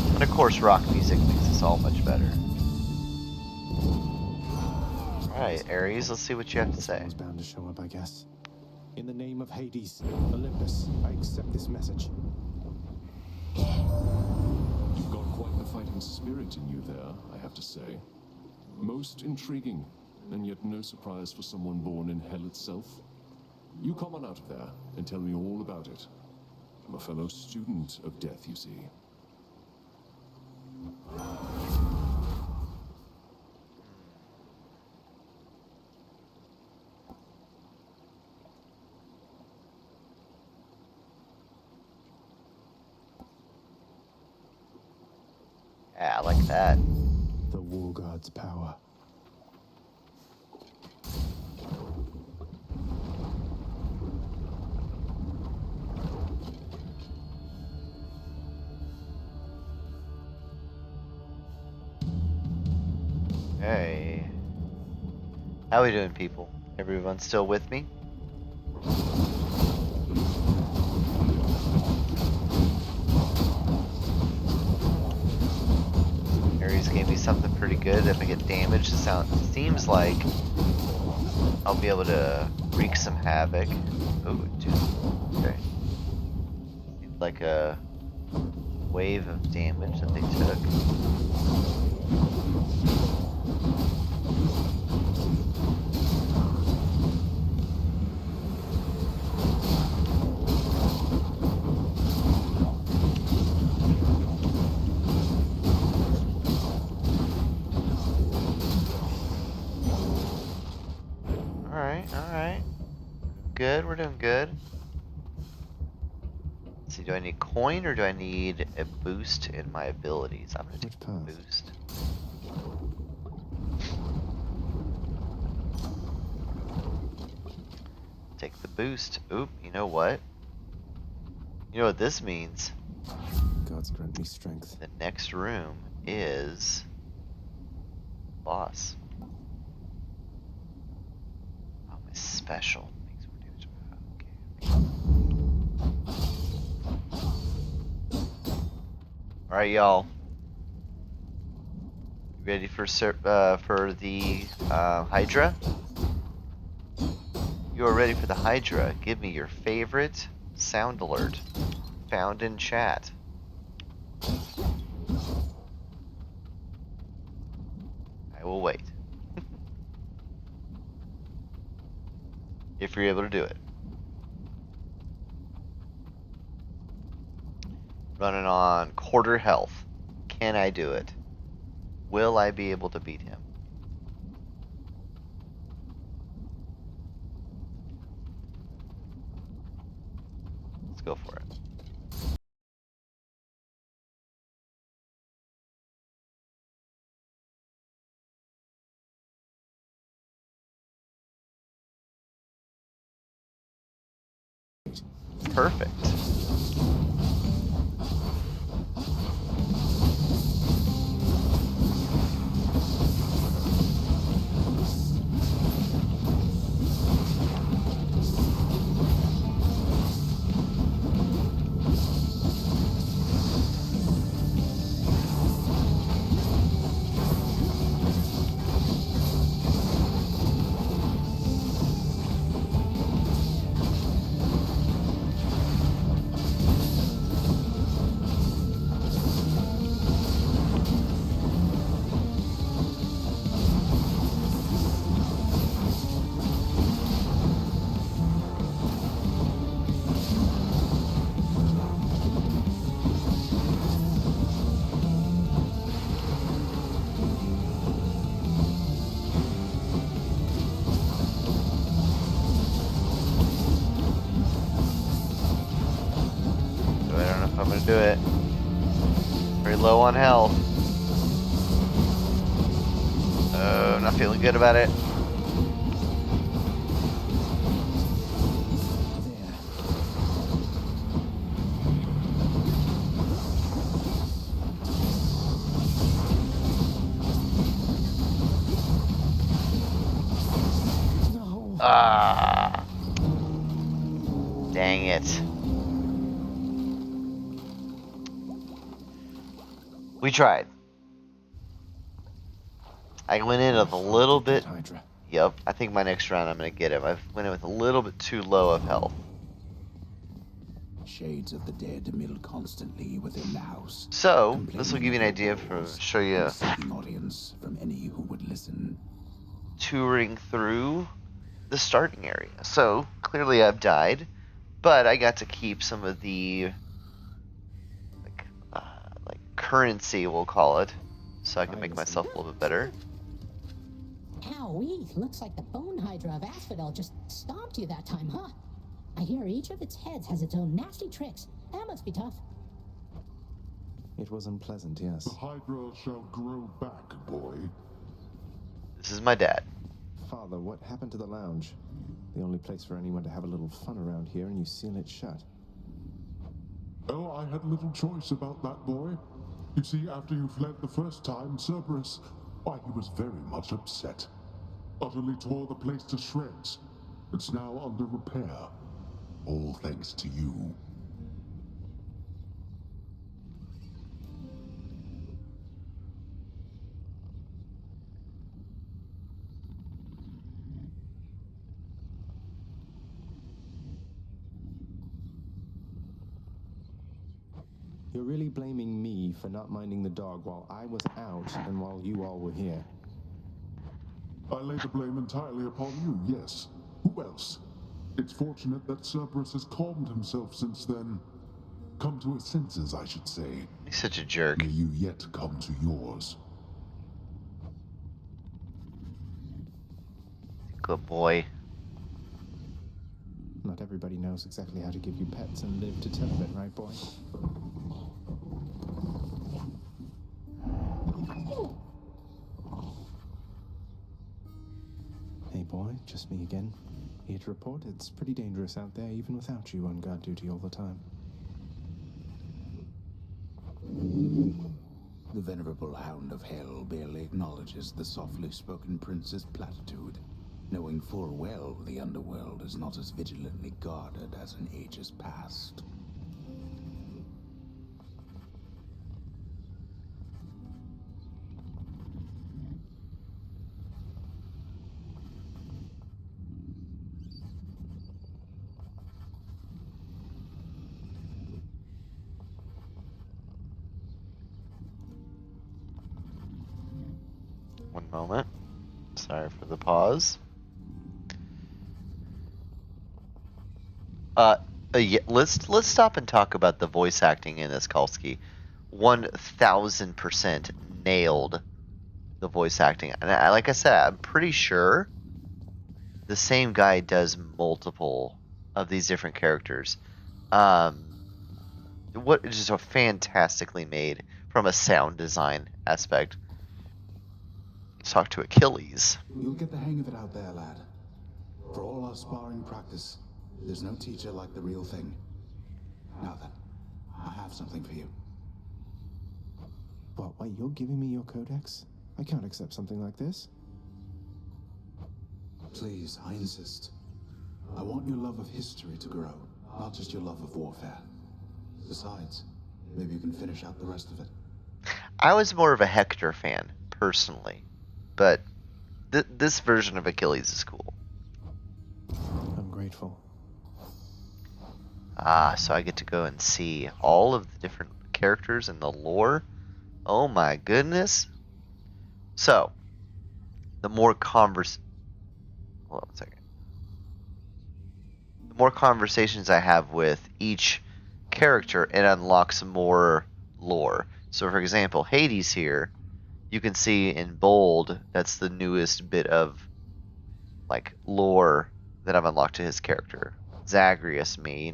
And of course, rock music makes this all much better. Alright, Ares, let's see what you have to say. Someone's bound to show up, I guess. In the name of Hades, Olympus, I accept this message. You've got quite the fighting spirit in you there, I have to say. Most intriguing, and yet no surprise for someone born in hell itself. You come on out of there and tell me all about it. I'm a fellow student of death, you see. Yeah, I like that. The War God's power. Hey. How we doing, people? Everyone still with me? Ares gave me something pretty good that make it damage. Seems like I'll be able to wreak some havoc. Oh, dude. Okay. Seems like a wave of damage that they took. Alright. Good, we're doing good. Let's see, do I need coin or do I need a boost in my abilities? I'm gonna take the boost. Take the boost. Oop, you know what? You know what this means? Go gods grant me strength. The next room is boss. Oh, my special makes more damage. Okay. All right, y'all. Ready for the Hydra? You are ready for the Hydra. Give me your favorite sound alert found in chat. I will wait. If you're able to do it. Running on quarter health. Can I do it? Will I be able to beat him? Let's go for it. Perfect. I'm gonna do it. Very low on health. Oh, I'm not feeling good about it. No. Ah. Dang it. We tried. I went in with a little bit. Yep, I think my next round I'm gonna get him. I went in with a little bit too low of health. Shades of the dead mill constantly within the house. So this will give you an idea for show you Seeking audience from any who would listen. Touring through the starting area. So clearly I've died, but I got to keep some of the like currency, we'll call it, so I can make myself a little bit better. Owie, looks like the Bone Hydra of Asphodel just stomped you that time, huh? I hear each of its heads has its own nasty tricks. That must be tough. It was unpleasant, yes. The Hydra shall grow back, boy. This is my dad. Father, what happened to the lounge? The only place for anyone to have a little fun around here, and you seal it shut. Oh, I had little choice about that, boy. You see, after you fled the first time, Cerberus, why, he was very much upset. Utterly tore the place to shreds. It's now under repair. All thanks to you. You're really blaming me for not minding the dog while I was out and while you all were here. I lay the blame entirely upon you, yes. Who else? It's fortunate that Cerberus has calmed himself since then. Come to his senses, I should say. He's such a jerk. May you yet come to yours. Good boy. Not everybody knows exactly how to give you pets and live to tell of it, right, boy? Hey, boy, just me again. Here to report it's pretty dangerous out there, even without you on guard duty all the time. The venerable Hound of Hell barely acknowledges the softly spoken prince's platitude, knowing full well the underworld is not as vigilantly guarded as in ages past. One moment. Sorry for the pause. Yeah, let's stop and talk about the voice acting in this, Kalski. 1000% nailed the voice acting. And like I said, I'm pretty sure the same guy does multiple of these different characters. What is just a fantastically made from a sound design aspect. Let's talk to Achilles. You'll get the hang of it out there, lad. For all our sparring practice, there's no teacher like the real thing. Now then, I have something for you. What, wait, you're giving me your codex? I can't accept something like this. Please, I insist. I want your love of history to grow, not just your love of warfare. Besides, maybe you can finish out the rest of it. I was more of a Hector fan, personally. But this version of Achilles is cool. I'm grateful. So I get to go and see all of the different characters in the lore. Oh my goodness. So, the more hold on a second. The more conversations I have with each character, it unlocks more lore. So for example, Hades here, you can see in bold, that's the newest bit of like lore that I've unlocked to his character. Zagreus, me,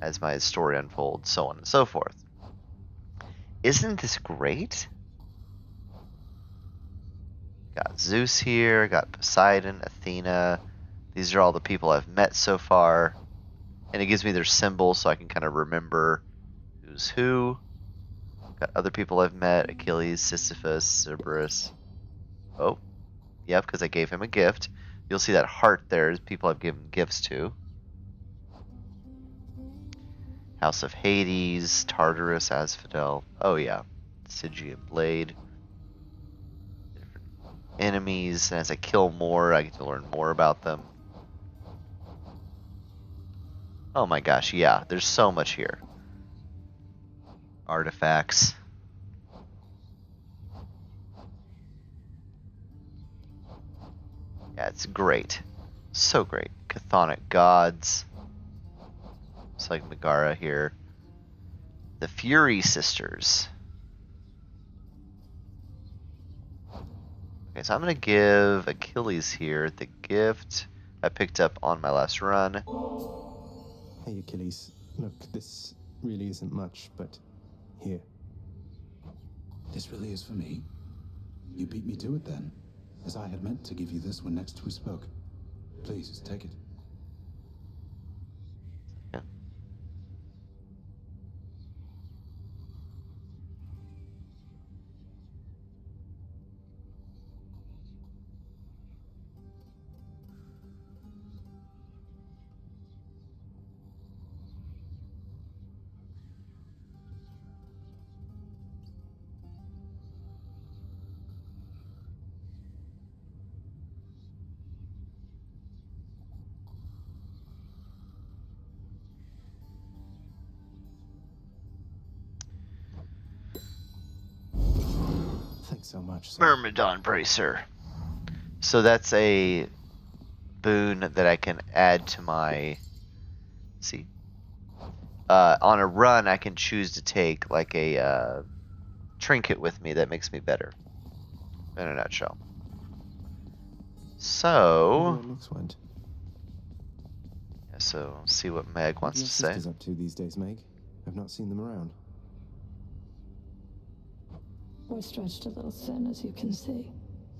as my story unfolds, so on and so forth. Isn't this great? Got Zeus here, got Poseidon, Athena. These are all the people I've met so far. And it gives me their symbols so I can kind of remember who's who. Got other people I've met, Achilles, Sisyphus, Cerberus. Oh, yep, because I gave him a gift. You'll see that heart there is people I've given gifts to. House of Hades, Tartarus, Asphodel. Oh yeah, Stygian Blade. Different enemies, and as I kill more, I get to learn more about them. Oh my gosh, yeah, there's so much here. Artifacts. Yeah, it's great. So great. Chthonic gods. It's like Megara here. The Fury Sisters. Okay, so I'm going to give Achilles here the gift I picked up on my last run. Hey, Achilles. Look, this really isn't much, but here. This really is for me? You beat me to it then, as I had meant to give you this when next we spoke. Please, take it. Yeah. Thanks so much, sir. Myrmidon Bracer. So that's a boon that I can add to my... See? On a run, I can choose to take like a trinket with me that makes me better. In a nutshell. So... Looks went. Yeah, so, see what Meg wants to say. What are your sisters up to these days, Meg? I've not seen them around. We're stretched a little thin, as you can see.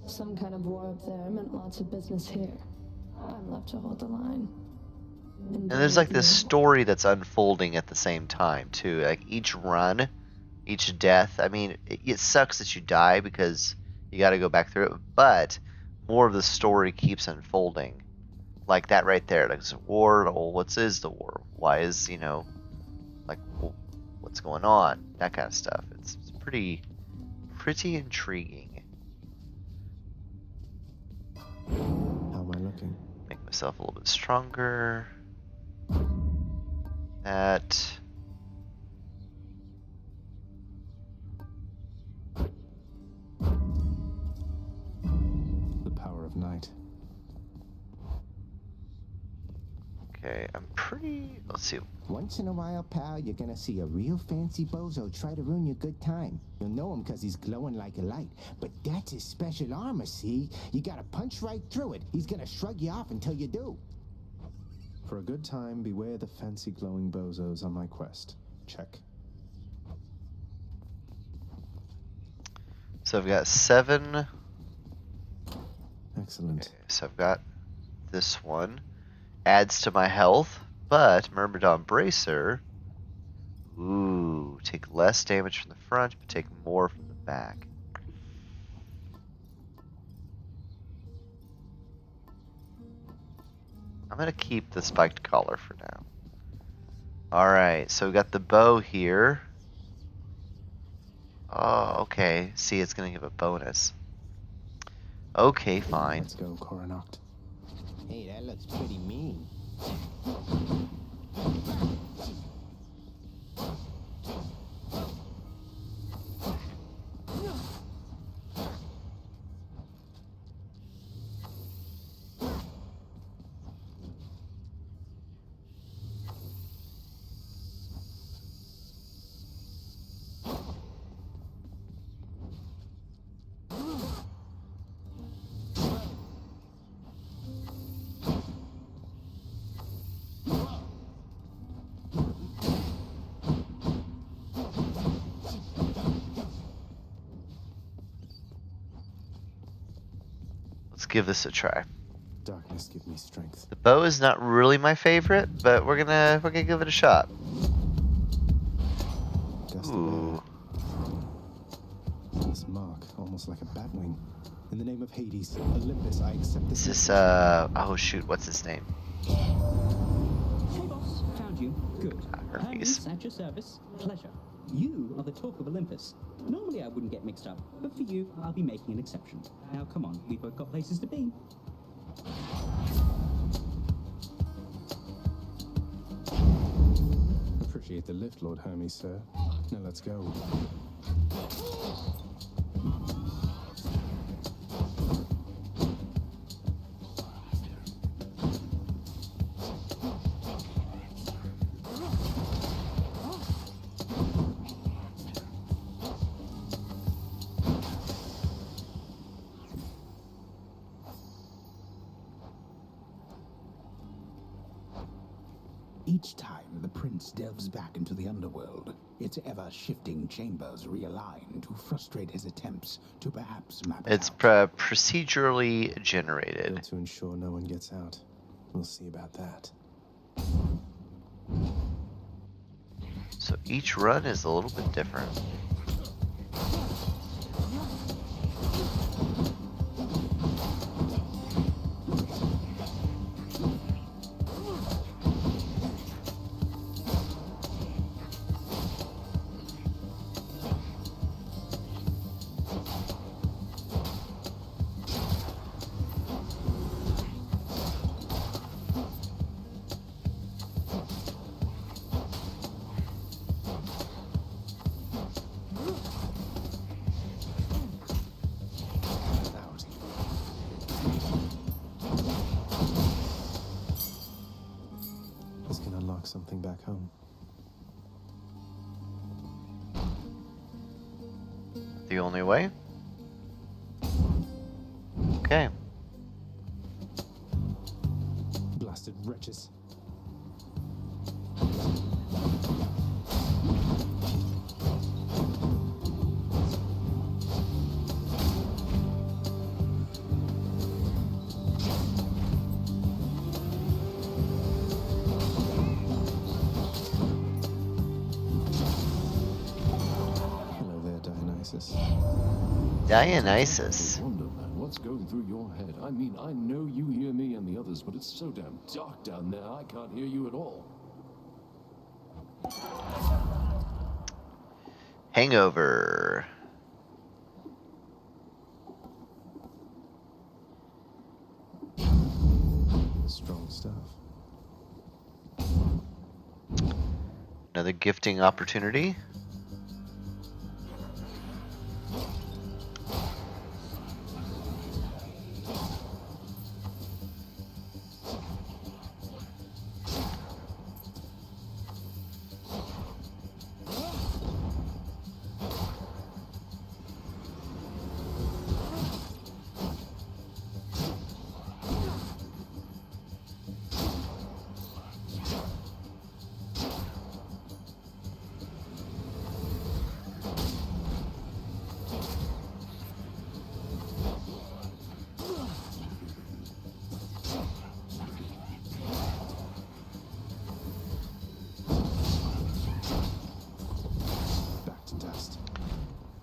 Some kind of war up there meant lots of business here. I'm left to hold the line. And there's like this story that's unfolding at the same time, too. Like each run each death. I mean, it sucks that you die because you got to go back through it, but more of the story keeps unfolding. Like that right there. Like, it's a war. Well, what is the war? Why is, like, what's going on? That kind of stuff. It's pretty intriguing. How am I looking? Make myself a little bit stronger. That. The power of night. Okay, I'm pretty. Let's see. Once in a while, pal, you're gonna see a real fancy bozo try to ruin your good time. You'll know him because he's glowing like a light. But that's his special armor, see? You gotta punch right through it. He's gonna shrug you off until you do. For a good time, beware the fancy glowing bozos on my quest. Check. So I've got 7. Excellent. Okay, so I've got this one. Adds to my health, but Myrmidon Bracer. Ooh, take less damage from the front, but take more from the back. I'm gonna keep the spiked collar for now. Alright, so we got the bow here. Oh, okay. See, it's gonna give a bonus. Okay, fine. Let's go, Coronacht. Hey, that looks pretty mean. Let's give this a try. Darkness, give me strength. The bow is not really my favorite, but we're gonna give it a shot. Ooh. This mark, almost like a batwing. In the name of Hades, Olympus, I accept this. Is this oh shoot, what's his name? Hey boss, found you. Good. Hermes. Hermes, at your service. Pleasure. You are the talk of Olympus. Normally I wouldn't get mixed up, but for you, I'll be making an exception. Now come on, we've both got places to be. Appreciate the lift, Lord Hermes, sir. Now let's go. Each time the prince delves back into the underworld, its ever-shifting chambers realign to frustrate his attempts to perhaps map it It's out. procedurally generated. Built to ensure no one gets out. We'll see about that. So each run is a little bit different. This can unlock something back home. The only way? Okay. Blasted wretches. Dionysus. Dionysus. I wonder, man, what's going through your head? I mean, I know you hear me and the others, but it's so damn dark down there, I can't hear you at all. Hangover. Strong stuff. Another gifting opportunity.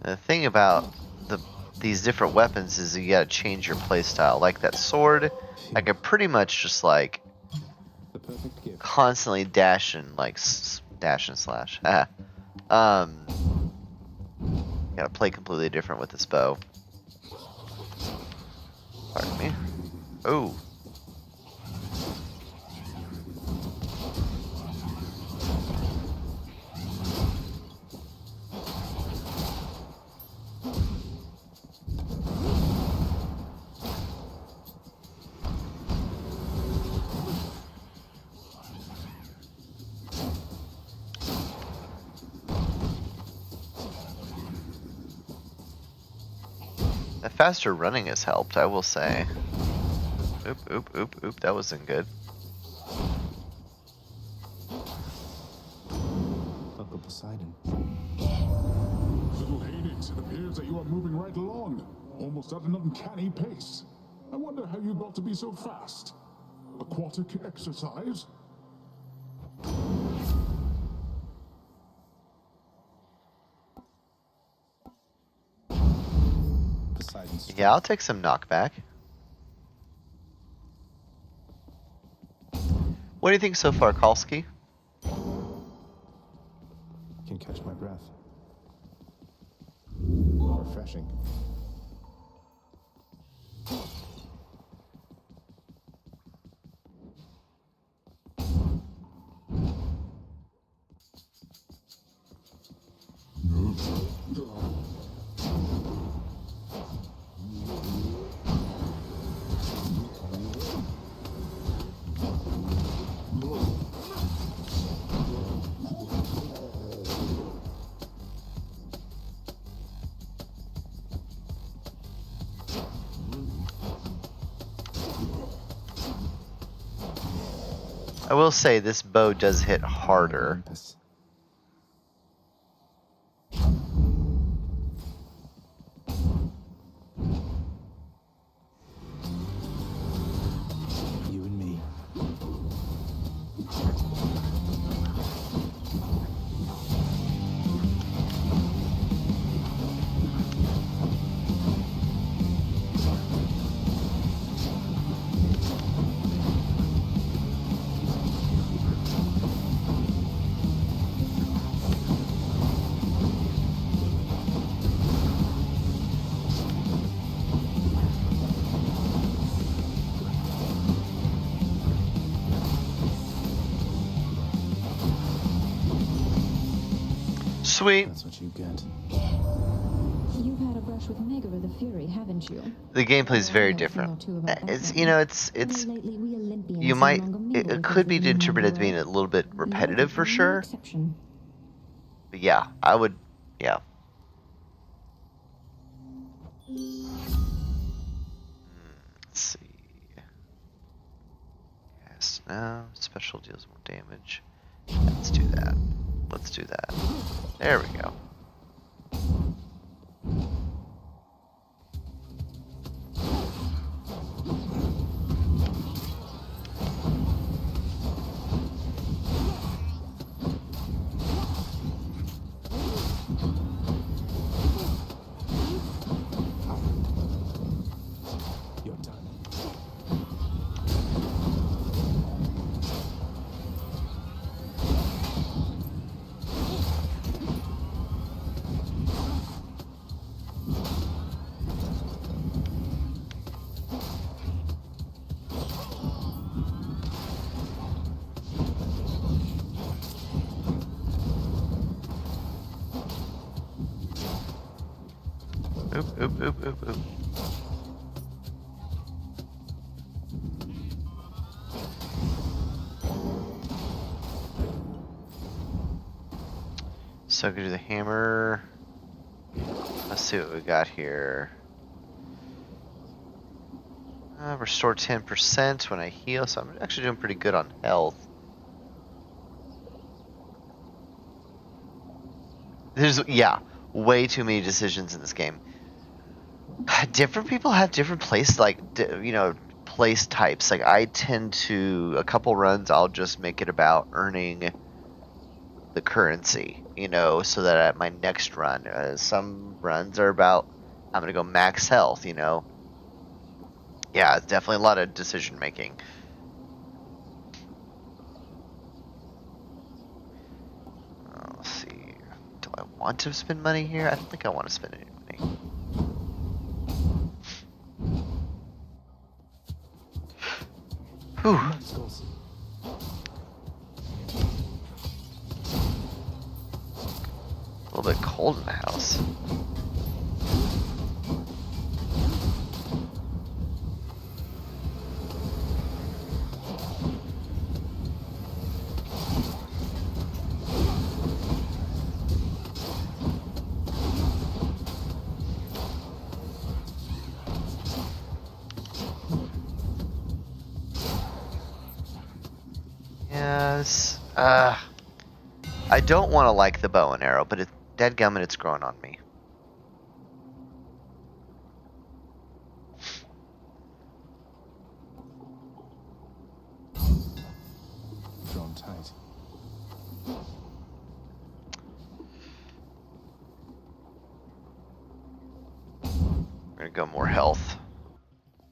The thing about these different weapons is you gotta change your playstyle. Like that sword, I could pretty much just like constantly dash and like dash and slash. Gotta play completely different with this bow. Pardon me. Oh. The faster running has helped, I will say. Oop, that wasn't good. Uncle Poseidon. Little Hades, it appears that you are moving right along, almost at an uncanny pace. I wonder how you got to be so fast. Aquatic exercise? Yeah, I'll take some knockback. What do you think so far, Kalski? Can catch my breath. Refreshing. I will say this bow does hit harder. You and me. Sweet. That's what you get. You've had a brush with Megara the Fury, haven't you? The gameplay's very different. It's you might it could be interpreted as being a little bit repetitive for sure. But yeah, I would yeah. Let's see. Yes, now special deals more damage. Let's do that. Let's do that. There we go. Oop, oop, oop, oop, oop. So go to the hammer. Let's see what we got here. Restore 10% when I heal, so I'm actually doing pretty good on health. There's, yeah, way too many decisions in this game. Different people have different place, like, place types. Like, I tend to, a couple runs, I'll just make it about earning the currency, so that at my next run, some runs are about, I'm going to go max health, Yeah, it's definitely a lot of decision making. Let's see. Do I want to spend money here? I don't think I want to spend any money. Whew. A little bit cold in the house. Yes. I don't want to like the bow and arrow, but dadgummit, it's growing on me. Drawn tight. We're gonna go more health.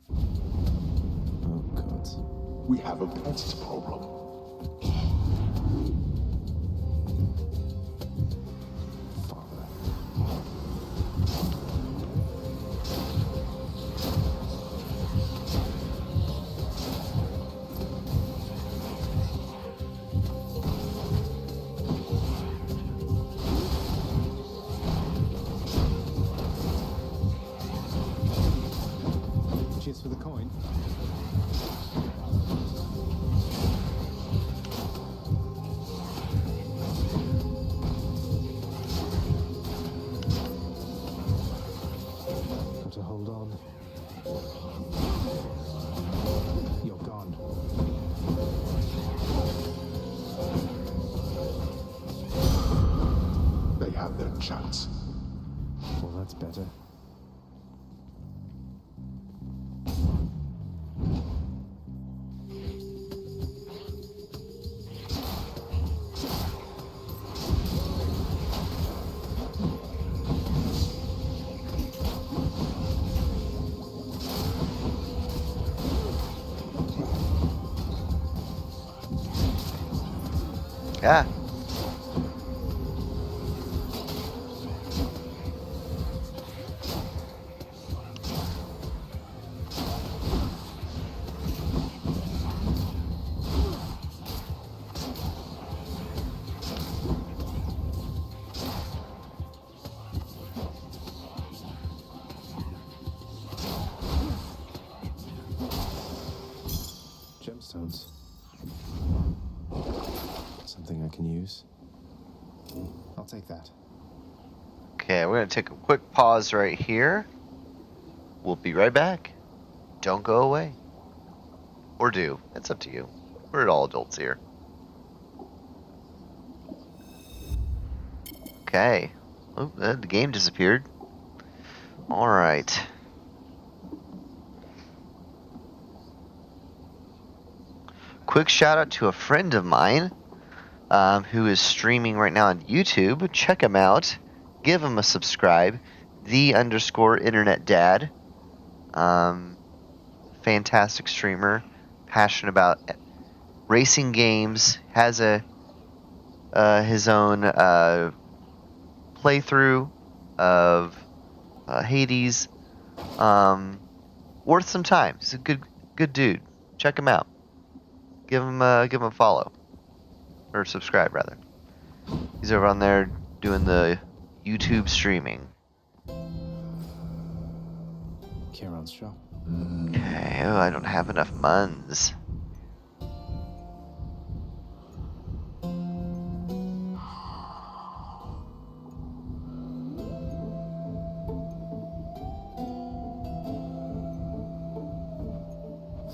Oh, God. We have a pest problem. Cheers for the coin. Got to hold on. You're gone. They had their chance. Well, that's better. Yeah. Gemstones. Something I can use. I'll take that. Okay, we're gonna take a quick pause right here. We'll be right back. Don't go away. Or do. It's up to you. We're all adults here. Okay. Oh, the game disappeared. Alright. Quick shout out to a friend of mine who is streaming right now on YouTube. Check him out. Give him a subscribe. _InternetDad. Fantastic streamer. Passionate about racing games. Has his own playthrough of Hades. Worth some time. He's a good dude. Check him out. Give him a follow. Or subscribe, rather. He's over on there doing the YouTube streaming. Charon's shop. Okay, oh, I don't have enough muns.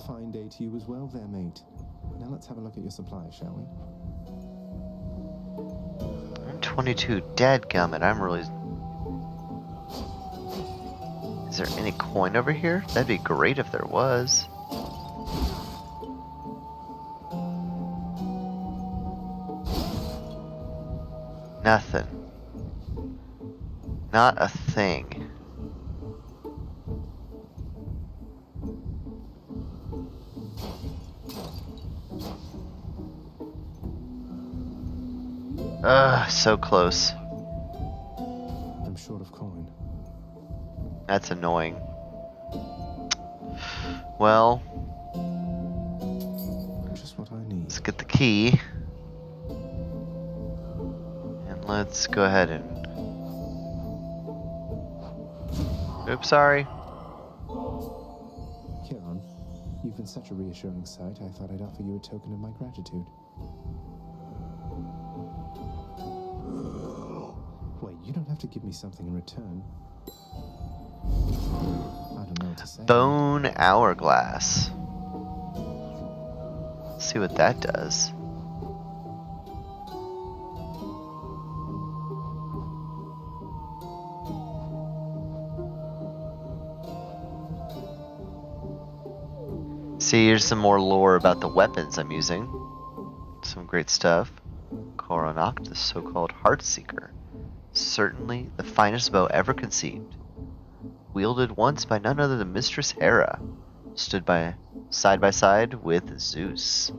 Fine day to you as well there, mate. Now let's have a look at your supplies, shall we? I'm 22. Dadgummit, I'm really... Is there any coin over here? That'd be great if there was. Nothing. Not a thing. Ugh, so close. I'm short of coin. That's annoying. Well, Just what I need. let's get the key. And let's go ahead and... Oops, sorry. Charon, you've been such a reassuring sight, I thought I'd offer you a token of my gratitude. Wait, you don't have to give me something in return. I don't know what to say. Bone hourglass. Let's see what that does. See, here's some more lore about the weapons I'm using. Some great stuff. Coronacht, the so-called Heartseeker. Certainly the finest bow ever conceived. Wielded once by none other than Mistress Hera. Stood side by side with Zeus.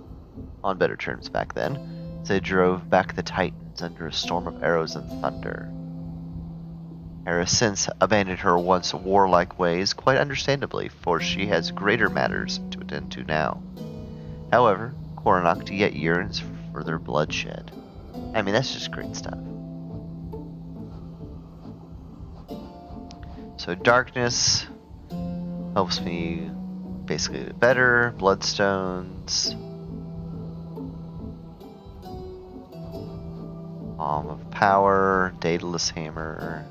On better terms back then, as they drove back the Titans under a storm of arrows and thunder. Hera since abandoned her once warlike ways, quite understandably, for she has greater matters to attend to now. However, Coronacht yet yearns for further bloodshed. I mean, that's just great stuff. So darkness helps me basically get better. Bloodstones. Palm of Power. Daedalus Hammer.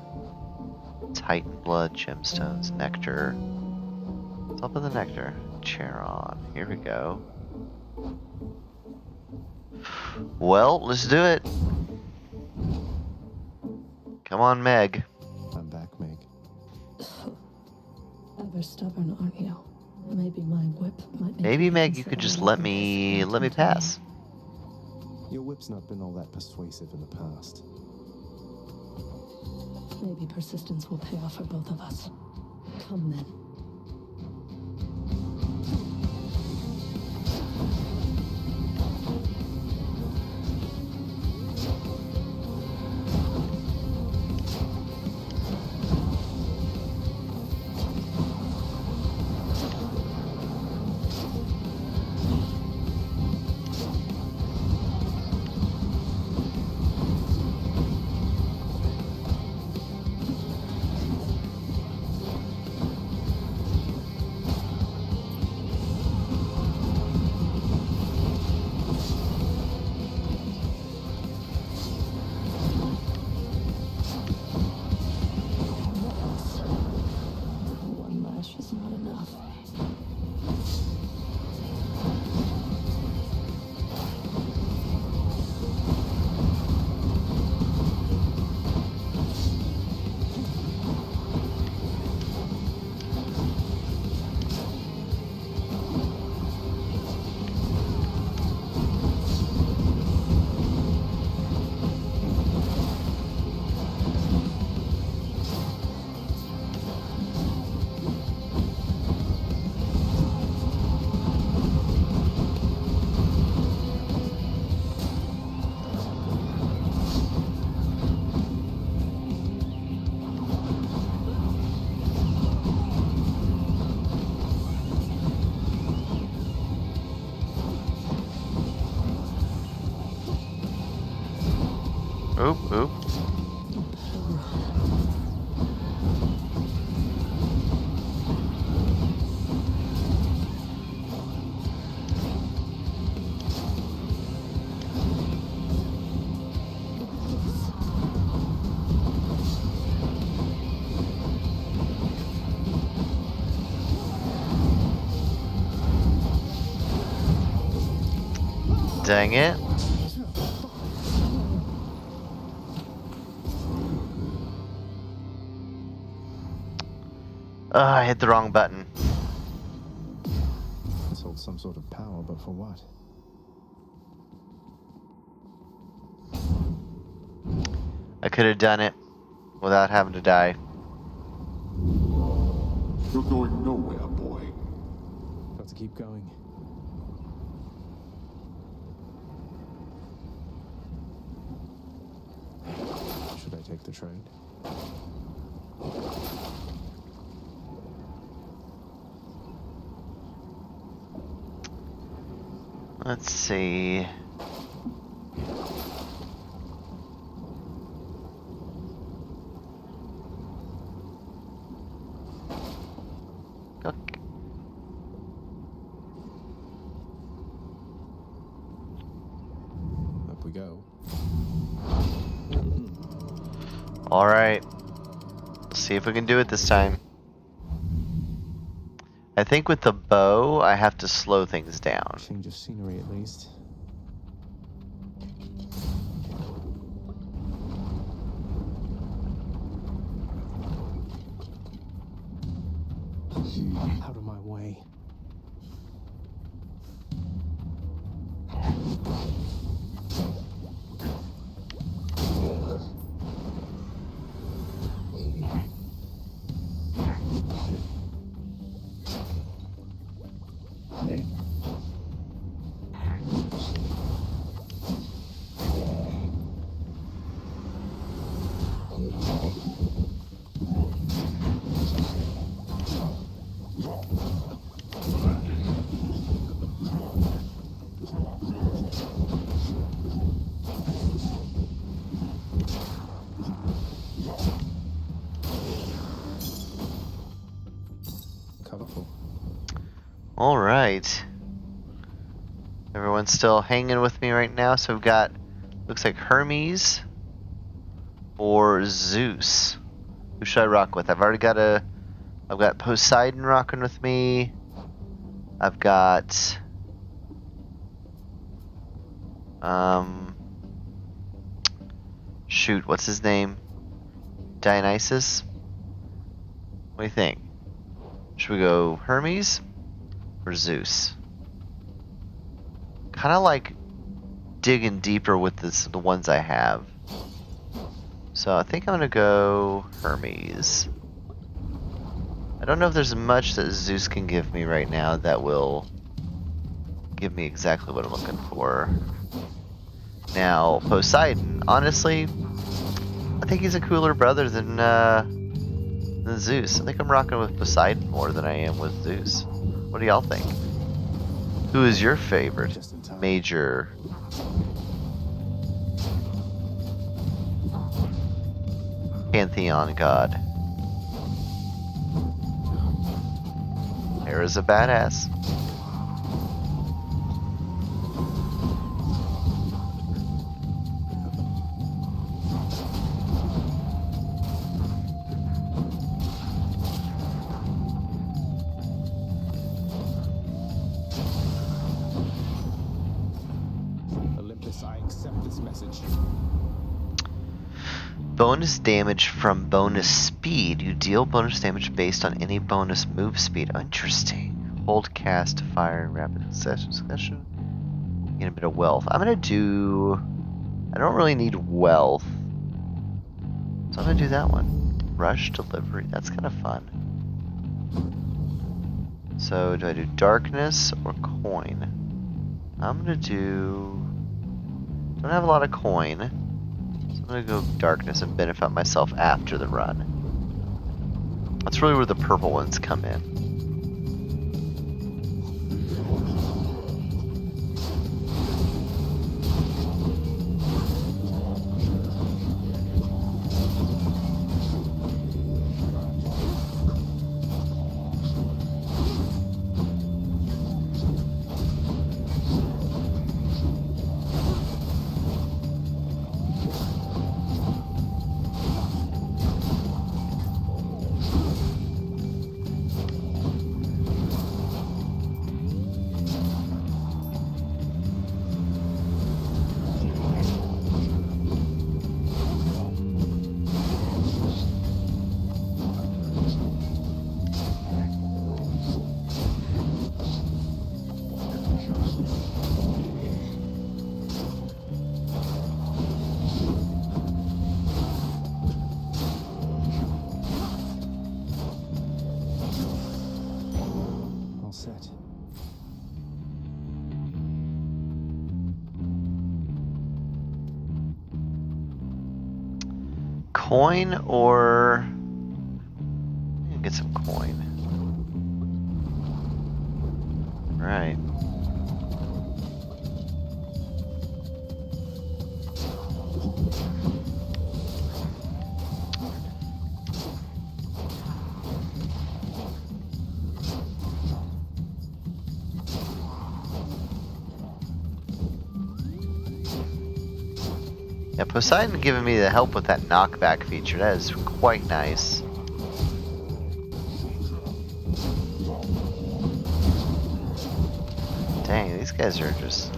Titan Blood. Gemstones. Nectar. What's up with the nectar? Charon. Here we go. Well, let's do it. Come on, Meg. I'm back, Meg. Ever stubborn, aren't you? Maybe my whip might make Maybe, you Meg, you consider could just leaving let me this pass. Your whip's not been all that persuasive in the past. Maybe persistence will pay off for both of us. Come then. One lash is not enough. Oop, oop. Dang it. I hit the wrong button. This holds some sort of power, but for what? I could have done it without having to die. You're going nowhere, boy. Got to keep going. Should I take the trade? Let's see. Okay. Up we go. All right. Let's see if we can do it this time. I think with the bow, I have to slow things down. Change of scenery at least. Out of my way. Colorful. All right. Everyone's still hanging with me right now. So we've got, looks like Hermes or Zeus. Who should I rock with? I've got Poseidon rocking with me. I've got shoot, what's his name? Dionysus? What do you think? Should we go Hermes or Zeus? Kind of like digging deeper with the ones I have. So I think I'm gonna go Hermes. I don't know if there's much that Zeus can give me right now that will give me exactly what I'm looking for. Now, Poseidon, honestly, I think he's a cooler brother than Zeus. I think I'm rocking with Poseidon more than I am with Zeus. What do y'all think? Who is your favorite major pantheon god? Hera's a badass. Olympus, I accept this message. Bonus damage from bonus speed. You deal bonus damage based on any bonus move speed. Interesting. Hold, cast, fire, rapid succession. Get a bit of wealth. I'm gonna do. I don't really need wealth, so I'm gonna do that one. Rush delivery. That's kind of fun. So do I do darkness or coin? I'm gonna do. Don't have a lot of coin. I'm gonna go darkness and benefit myself after the run. That's really where the purple ones come in. coin or get some coin. Right. Yeah, Poseidon giving me the help with that knockback feature. That is quite nice. Dang, these guys are just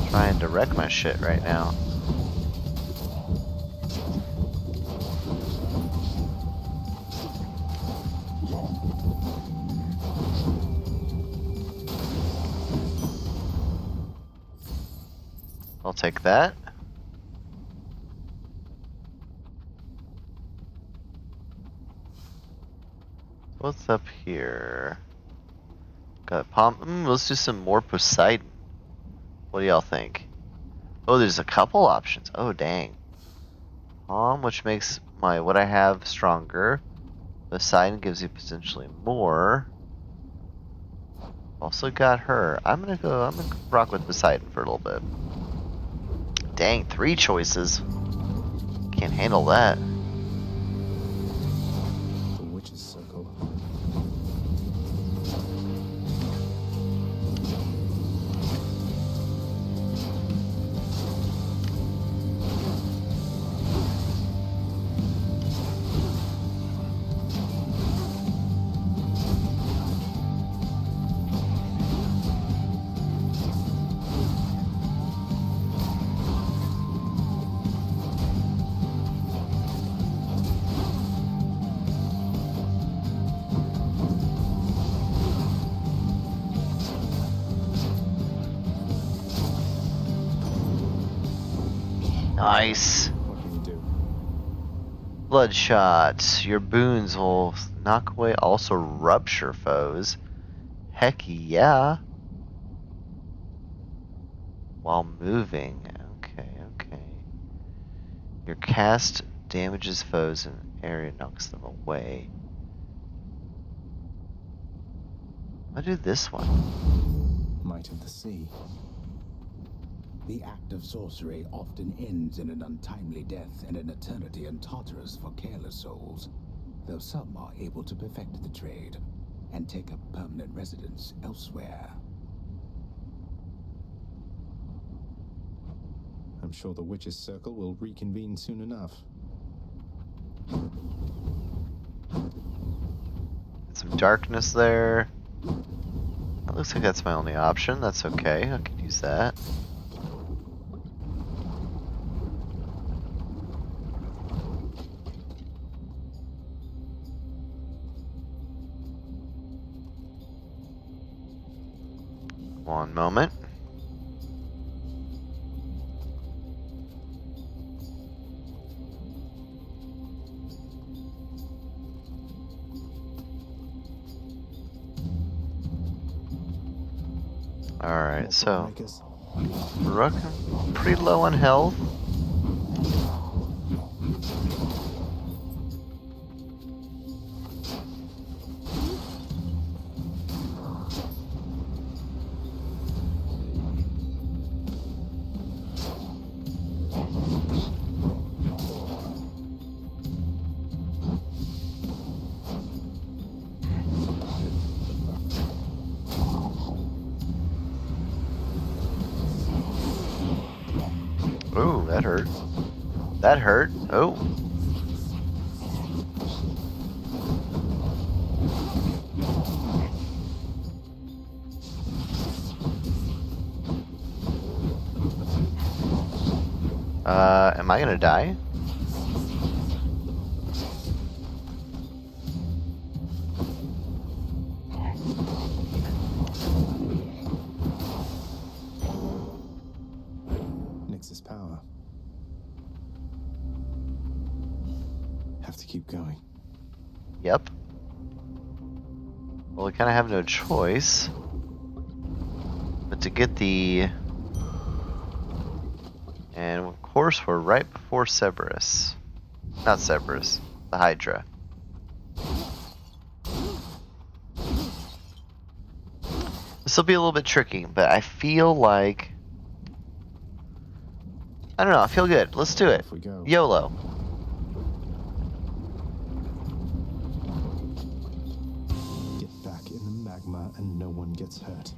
trying to wreck my shit right now. I'll take that. What's up here? Got palm. Let's do some more Poseidon. What do y'all think? Oh, there's a couple options. Oh, dang. Palm, which makes my what I have stronger. Poseidon gives you potentially more. Also got her. I'm gonna rock with Poseidon for a little bit. Dang, 3 choices. Can't handle that. The Witch's Circle. Nice. What can you do? Bloodshot. Your boons will knock away, also rupture foes. Heck yeah. While moving. Okay. Your cast damages foes in an area, knocks them away. I'll do this one. Might of the Sea. The act of sorcery often ends in an untimely death and an eternity in Tartarus for careless souls, though some are able to perfect the trade and take up permanent residence elsewhere. I'm sure the Witch's Circle will reconvene soon enough. Some darkness there. It looks like that's my only option. That's okay. I could use that. One moment. Alright, so we're pretty low on health. Ooh, that hurt. That hurt. Oh. Am I gonna die? Nyx's power. Have to keep going. Yep. Well, we kind of have no choice but to get the And of course, we're right before Cerberus. Not Cerberus, the Hydra. This will be a little bit tricky, but I feel like... I don't know, I feel good. Let's do it. Off we go. YOLO. Get back in the magma and no one gets hurt.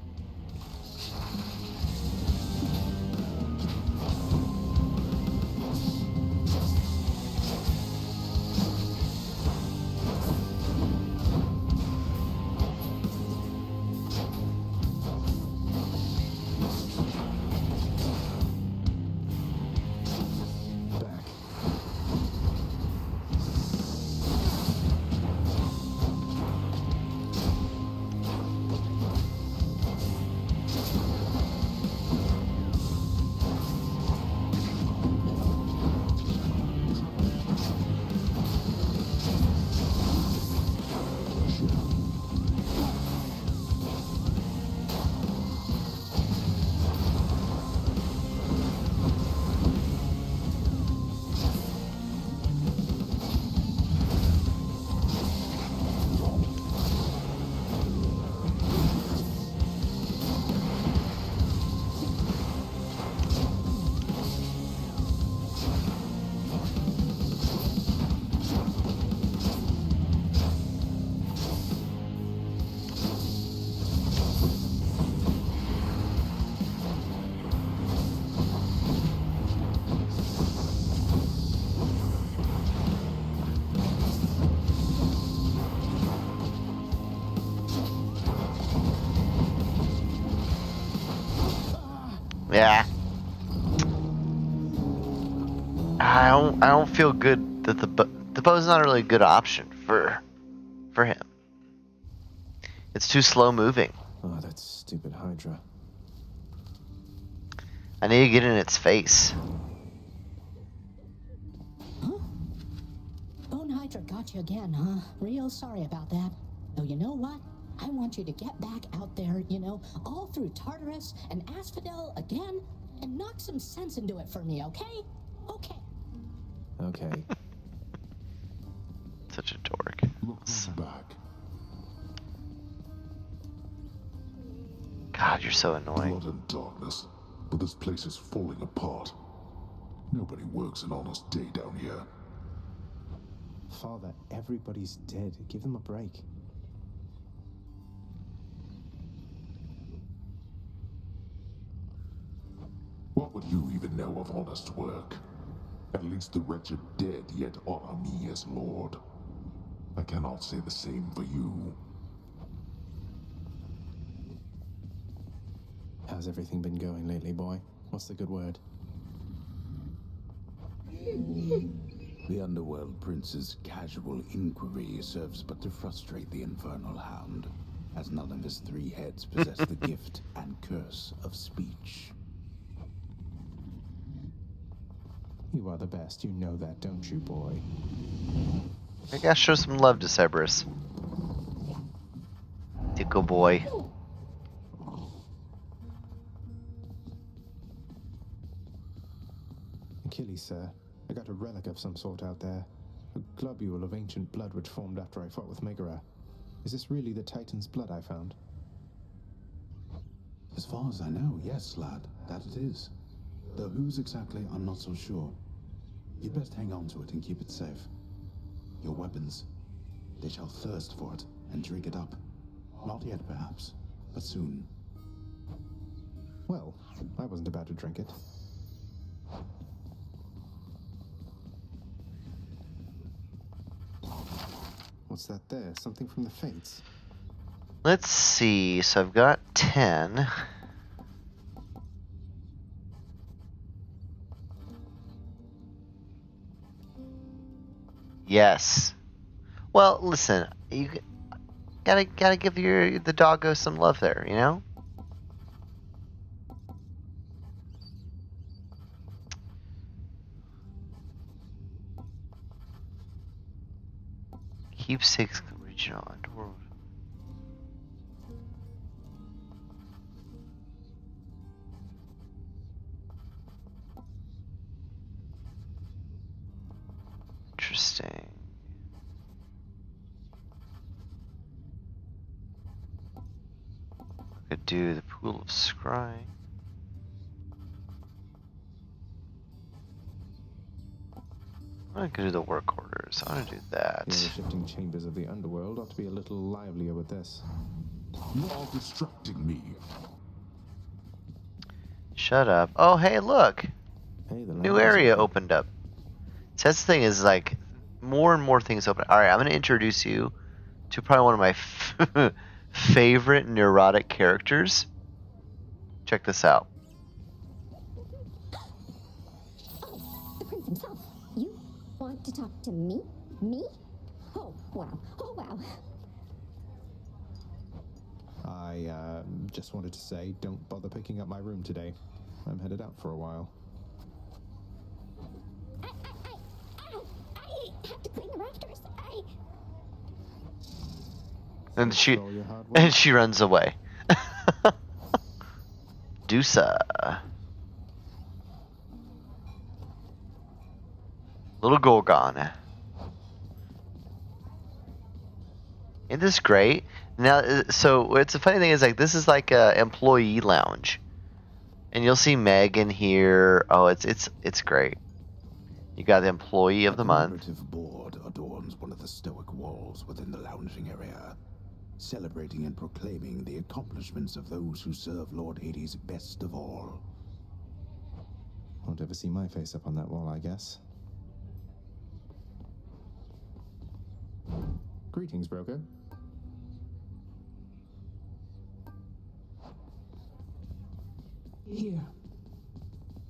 Back. Yeah. I don't feel good that the bow's not a really good option for him. It's too slow moving. Oh, that stupid Hydra. I need to get in its face. Huh? Bone Hydra got you again, huh? Real sorry about that. Though you know what? I want you to get back out there, you know, all through Tartarus and Asphodel again, and knock some sense into it for me, okay? Okay. Okay. Such a dork. Look who's back. God, you're so annoying. Blood and darkness, but this place is falling apart. Nobody works an honest day down here. Father, everybody's dead. Give them a break. What would you even know of honest work? At least the wretched dead yet honor me as Lord. I cannot say the same for you. How's everything been going lately, boy? What's the good word? The Underworld Prince's casual inquiry serves but to frustrate the Infernal Hound, as none of his three heads possess the gift and curse of speech. You are the best. You know that, don't you, boy? I gotta show some love to Cerberus. Tickle boy. Achilles, sir. I got a relic of some sort out there. A globule of ancient blood which formed after I fought with Megara. Is this really the Titan's blood I found? As far as I know, yes, lad, that it is. Though whose exactly, I'm not so sure. You'd best hang on to it and keep it safe. Your weapons, they shall thirst for it and drink it up. Not yet, perhaps, but soon. Well, I wasn't about to drink it. What's that there? Something from the Fates? Let's see. So I've got 10. Yes. Well, listen. You gotta give the doggo some love there, you know? Keepsakes original underworld. Interesting. Could do the pool of scrying. I could do the work orders. I want to do that. The shifting chambers of the underworld ought to be a little livelier with this. You are distracting me. Shut up. Oh, hey, look. Hey, the New lounge is area open. opened up. So that's the thing is like more and more things open. All right, I'm going to introduce you to probably one of my favorite neurotic characters. Check this out. Oh, the prince himself. You want to talk to me? Me? Oh, wow. Oh, wow. I just wanted to say, don't bother picking up my room today. I'm headed out for a while. I have to clean the rafters. And she runs away. Dusa. Little Gorgon. Isn't this great? Now, so what's the funny thing is like this is like a employee lounge, and you'll see Meg in here. Oh, it's great. You got the employee of the month. A commemorative board adorns one of the stoic walls within the lounging area, celebrating and proclaiming the accomplishments of those who serve Lord Hades best of all. Won't ever see my face up on that wall, I guess. Greetings, broker. Here.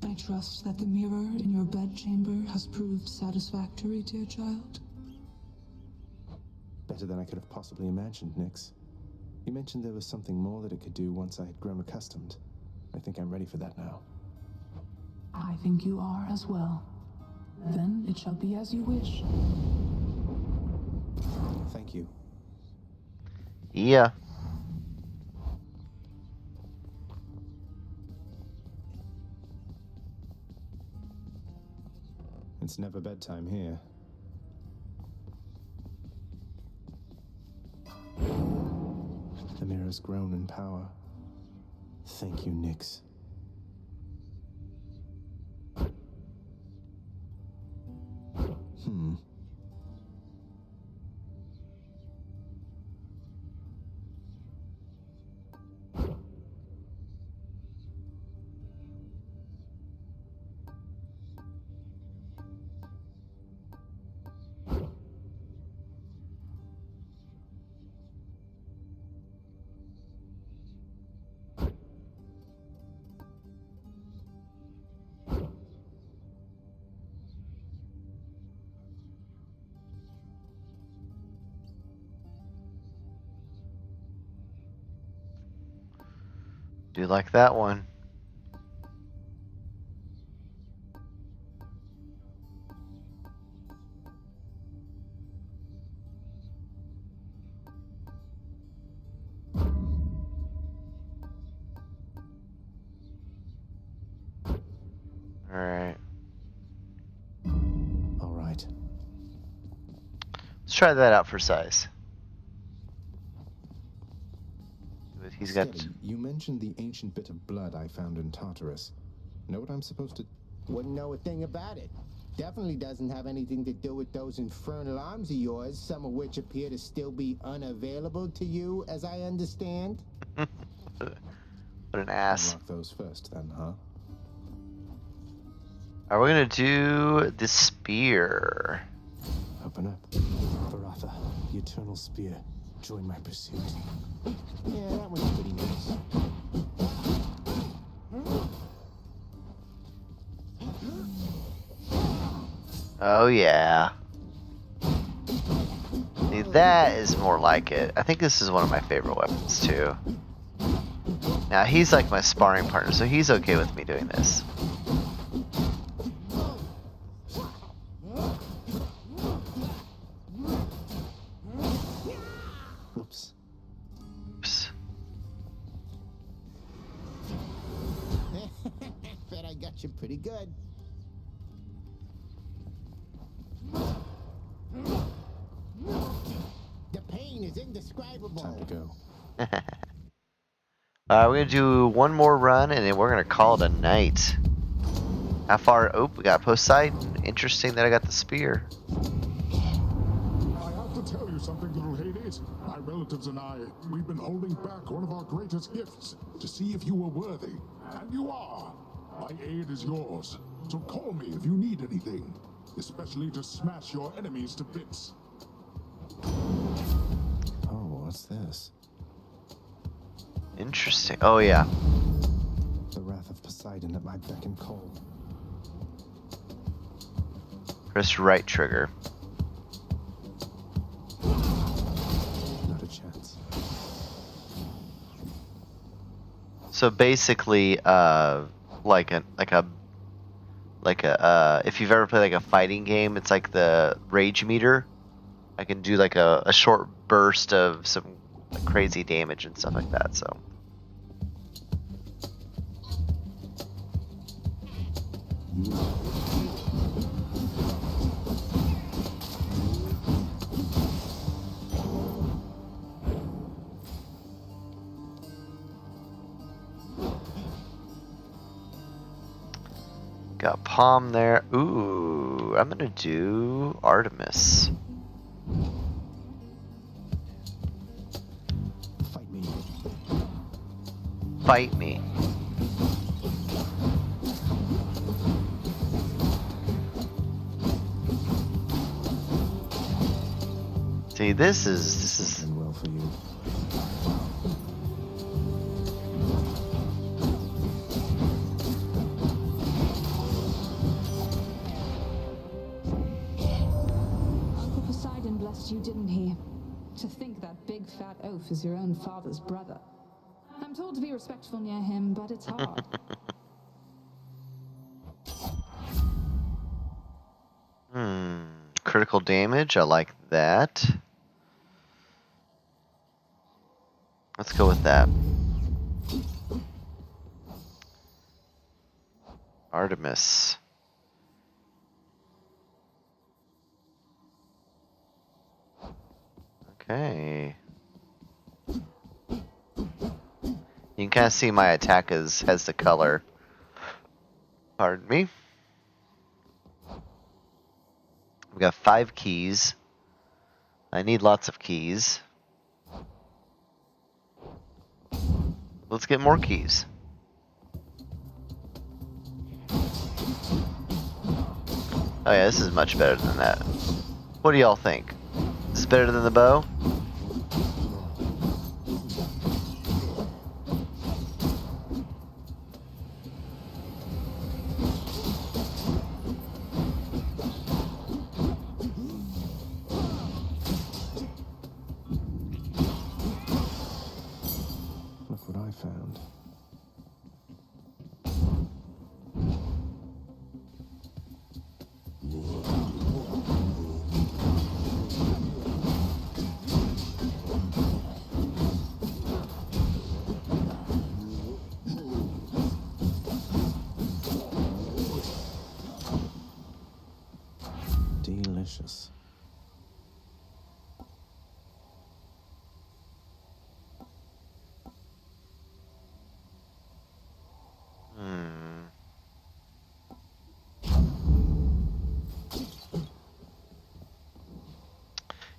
I trust that the mirror in your bedchamber has proved satisfactory, dear child. Better than I could have possibly imagined, Nyx. You mentioned there was something more that it could do once I had grown accustomed. I think I'm ready for that now. I think you are as well. Then it shall be as you wish. Thank you. Yeah. It's never bedtime here. The mirror's grown in power. Thank you, Nyx. Do you like that one? Alright. Alright. Let's try that out for size. He's got. Steady, you mentioned the ancient bit of blood I found in Tartarus. Know what I'm supposed to... Wouldn't know a thing about it. Definitely doesn't have anything to do with those infernal arms of yours, some of which appear to still be unavailable to you, as I understand. What an ass. Unlock those first, then, huh? Are we gonna do the spear? Open up. Varatha, the Eternal Spear. Join my pursuit. Yeah, that one's pretty nice. Oh yeah. See, that is more like it. I think this is one of my favorite weapons too. Now he's like my sparring partner, so he's okay with me doing this. Oops. Oops. Bet I got you pretty good. pain is indescribable. Time to go. We're gonna do one more run and then we're gonna call it a night. How far? Oh, we got Poseidon. Interesting that I got the spear. I have to tell you something, little Hades. My relatives and I, we've been holding back one of our greatest gifts to see if you were worthy. And you are. My aid is yours. So call me if you need anything, especially to smash your enemies to bits. Oh, what's this? Interesting. Oh yeah. The wrath of Poseidon at my beck and call. Press right trigger. Not a chance. So basically, if you've ever played like a fighting game, it's like the rage meter. I can do like a short burst of some crazy damage and stuff like that. So. Got Palm there. Ooh, I'm gonna do Artemis. Fight me. Fight me. See, this is Been well for you. Well, Poseidon blessed you, didn't he? To think that big fat oaf is your own father's brother. I'm told to be respectful near him, but it's hard. critical damage. I like that. Let's go with that. Artemis. Okay. You can kind of see my attack has the color. Pardon me. We got 5 keys. I need lots of keys. Let's get more keys. Oh yeah, this is much better than that. What do y'all think? Is this better than the bow? Look what I found. Delicious.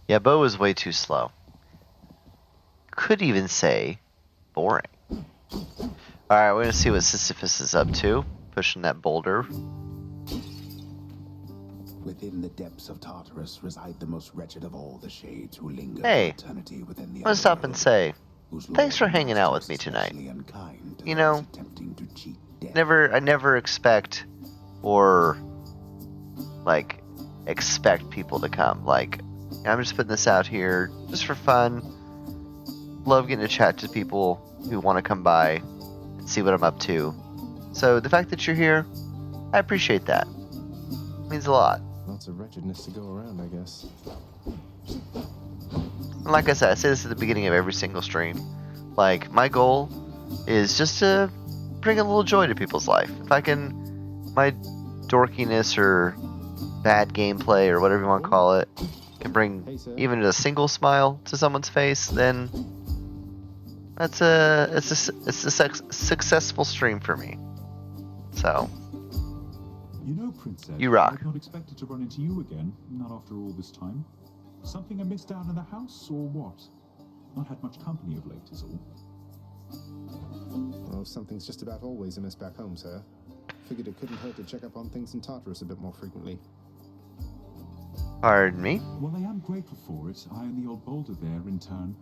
Yeah, bow is way too slow. Could even say boring. Alright, we're gonna see what Sisyphus is up to. Pushing that boulder. Within the depths of Tartarus reside the most wretched of all the shades who linger Hey, for eternity within the I'm gonna stop and underworld, say, whose thanks for Lord hanging out with is me tonight. especially unkind to You those know, attempting to cheat death. I never expect or expect people to come. I'm just putting this out here just for fun. Love getting to chat to people who want to come by and see what I'm up to. So the fact that you're here, I appreciate that. It means a lot. Lots of wretchedness to go around, I guess. And like I said, I say this at the beginning of every single stream. My goal is just to bring a little joy to people's life. If I can, my dorkiness or bad gameplay or whatever you want to call it, can bring Hey, sir. even a single smile to someone's face, then it's a successful stream for me. So You know, Princess, You rock. I've not expected to run into you again, not after all this time. Something amiss down in the house, or what? Not had much company of late, is all. Oh, something's just about always amiss back home, sir. Figured it couldn't hurt to check up on things in Tartarus a bit more frequently. pardon me. Well, I am grateful for it. I and the old boulder there, in turn.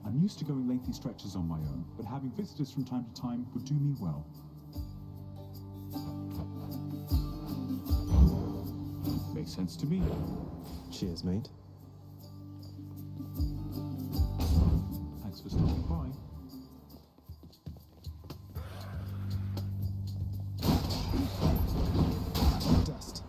I'm used to going lengthy stretches on my own, but having visitors from time to time would do me well. Makes sense to me. Cheers, mate. Thanks for stopping by. Dust.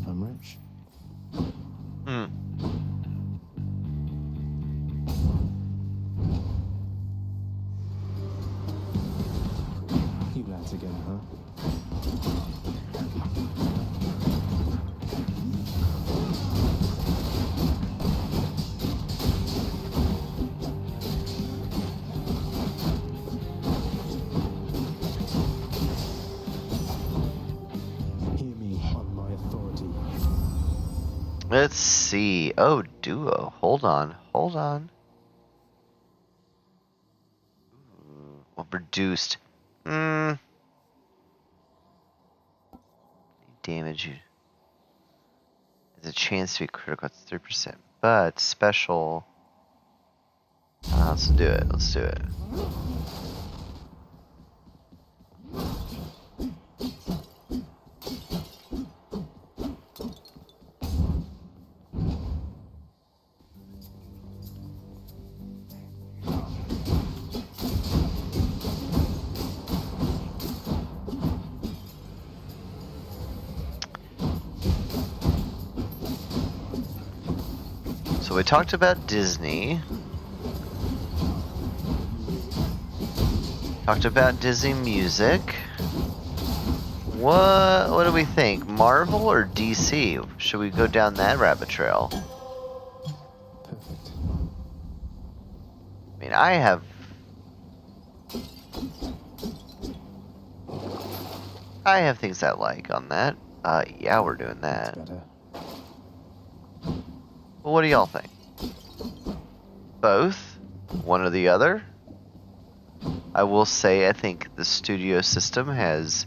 I'm rich. Hmm. You lads again, huh? Hear me on my authority. Let's see. Oh, duo. Hold on. Well, reduced. Damage you. There's a chance to be critical. It's 3%. But special. Let's do it. So we talked about Disney. Talked about Disney music. What do we think? Marvel or DC? Should we go down that rabbit trail? Perfect. I mean, I have things I like on that. Yeah, we're doing that. Better. Well, what do y'all think? Both? One or the other? I will say I think the studio system has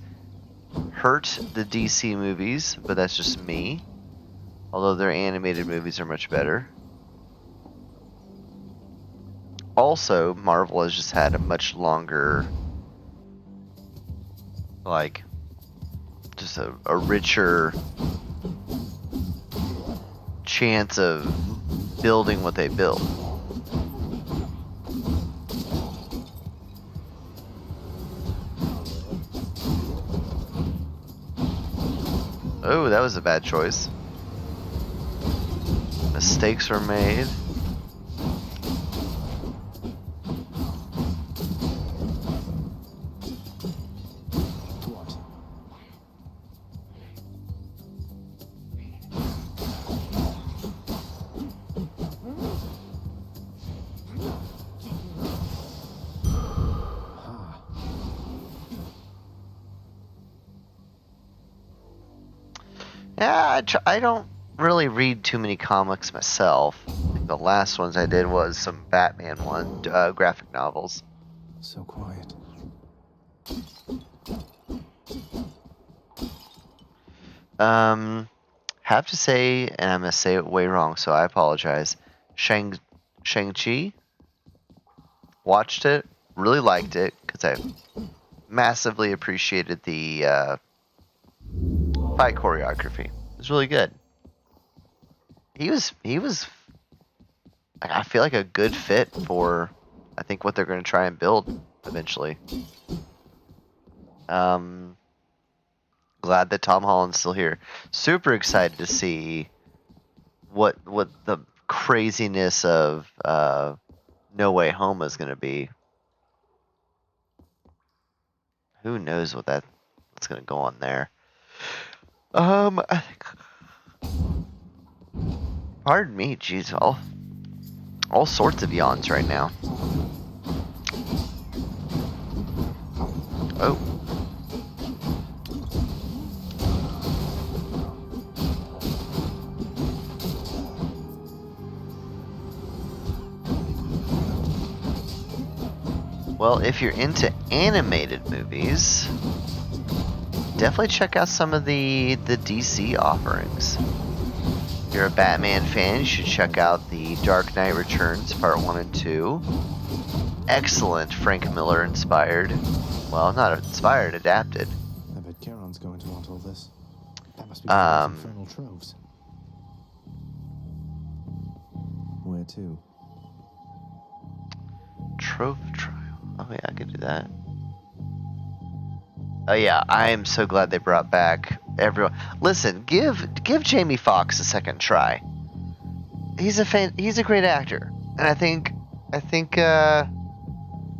hurt the DC movies, but that's just me. Although their animated movies are much better. Also, Marvel has just had a much longer, like, just a richer chance of building what they built. Oh, that was a bad choice. Mistakes were made. What? Yeah, I don't really read too many comics myself. I think the last ones I did was some Batman graphic novels. So quiet. Have to say, and I'm gonna say it way wrong, so I apologize. Shang-Chi. Watched it, really liked it because I massively appreciated the fight choreography. It was really good. He was like, I feel like a good fit for, I think, what they're going to try and build eventually. Glad that Tom Holland's still here. Super excited to see what the craziness of No Way Home is going to be. Who knows what's going to go on there. I think, pardon me, jeez, all sorts of yawns right now. Oh. Well, if you're into animated movies, definitely check out some of the DC offerings. If you're a Batman fan, you should check out the Dark Knight Returns Part 1 and 2. Excellent Frank Miller inspired. Well, not inspired, adapted. I bet Charon's going to want all this. That must be from those infernal troves. Where to? Trove Trial. Oh yeah, I could do that. Oh yeah, I am so glad they brought back everyone. Listen, give Jamie Foxx a second try. He's a great actor, and I think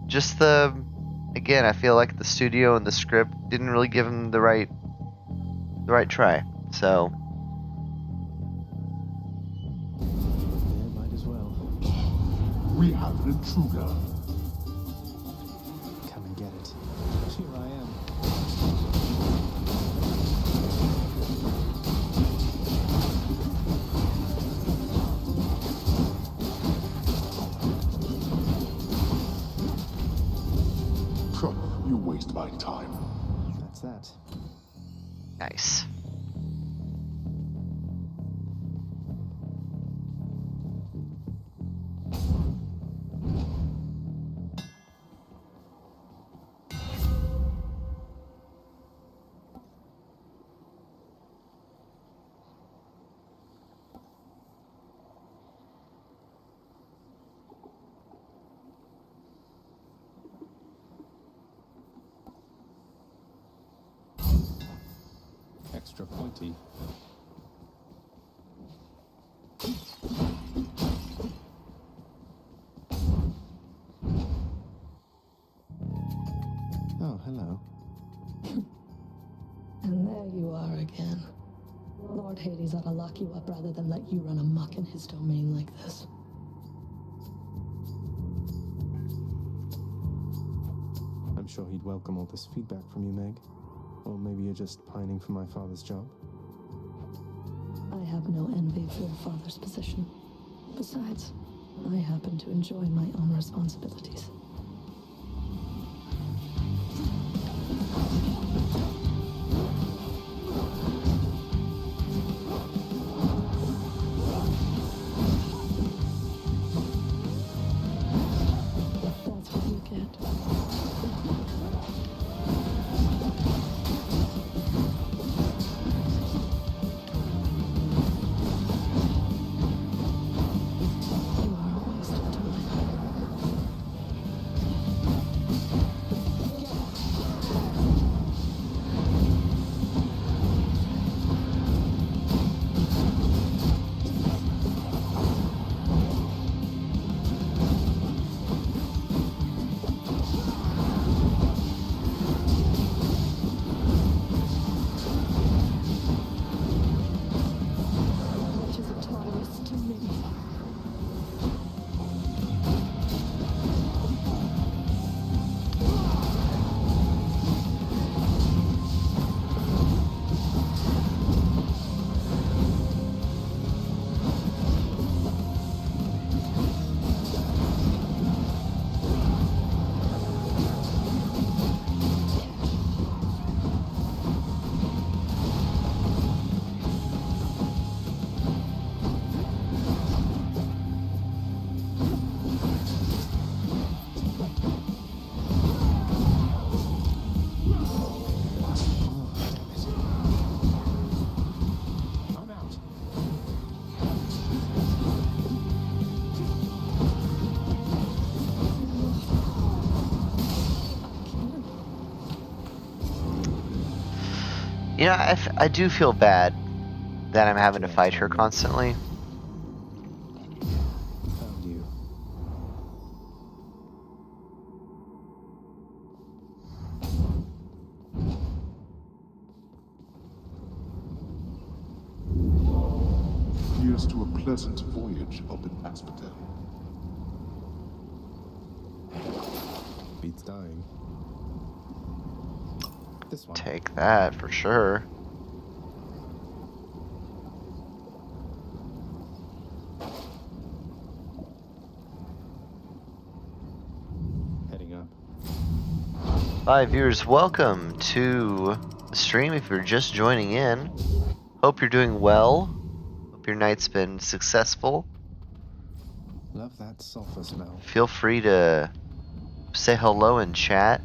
just again, I feel like the studio and the script didn't really give him the right try. So Yeah, might as well. We have an intruder. Come and get it. Here I am. You waste my time. That's that. nice. Extra pointy. Oh, hello. And there you are again. Lord Hades ought to lock you up rather than let you run amok in his domain like this. I'm sure he'd welcome all this feedback from you, Meg. Or maybe you're just pining for my father's job. I have no envy for your father's position. Besides, I happen to enjoy my own responsibilities. That's what you get. You are a waste of time. You know, I do feel bad that I'm having to fight her constantly. Found you. Here's to a pleasant voyage up in Asphodel. Beats dying. This one. Take that for sure. Heading up. Hi viewers, welcome to the stream. If you're just joining in, hope you're doing well. Hope your night's been successful. Love that sulfur smell. Feel free to say hello in chat.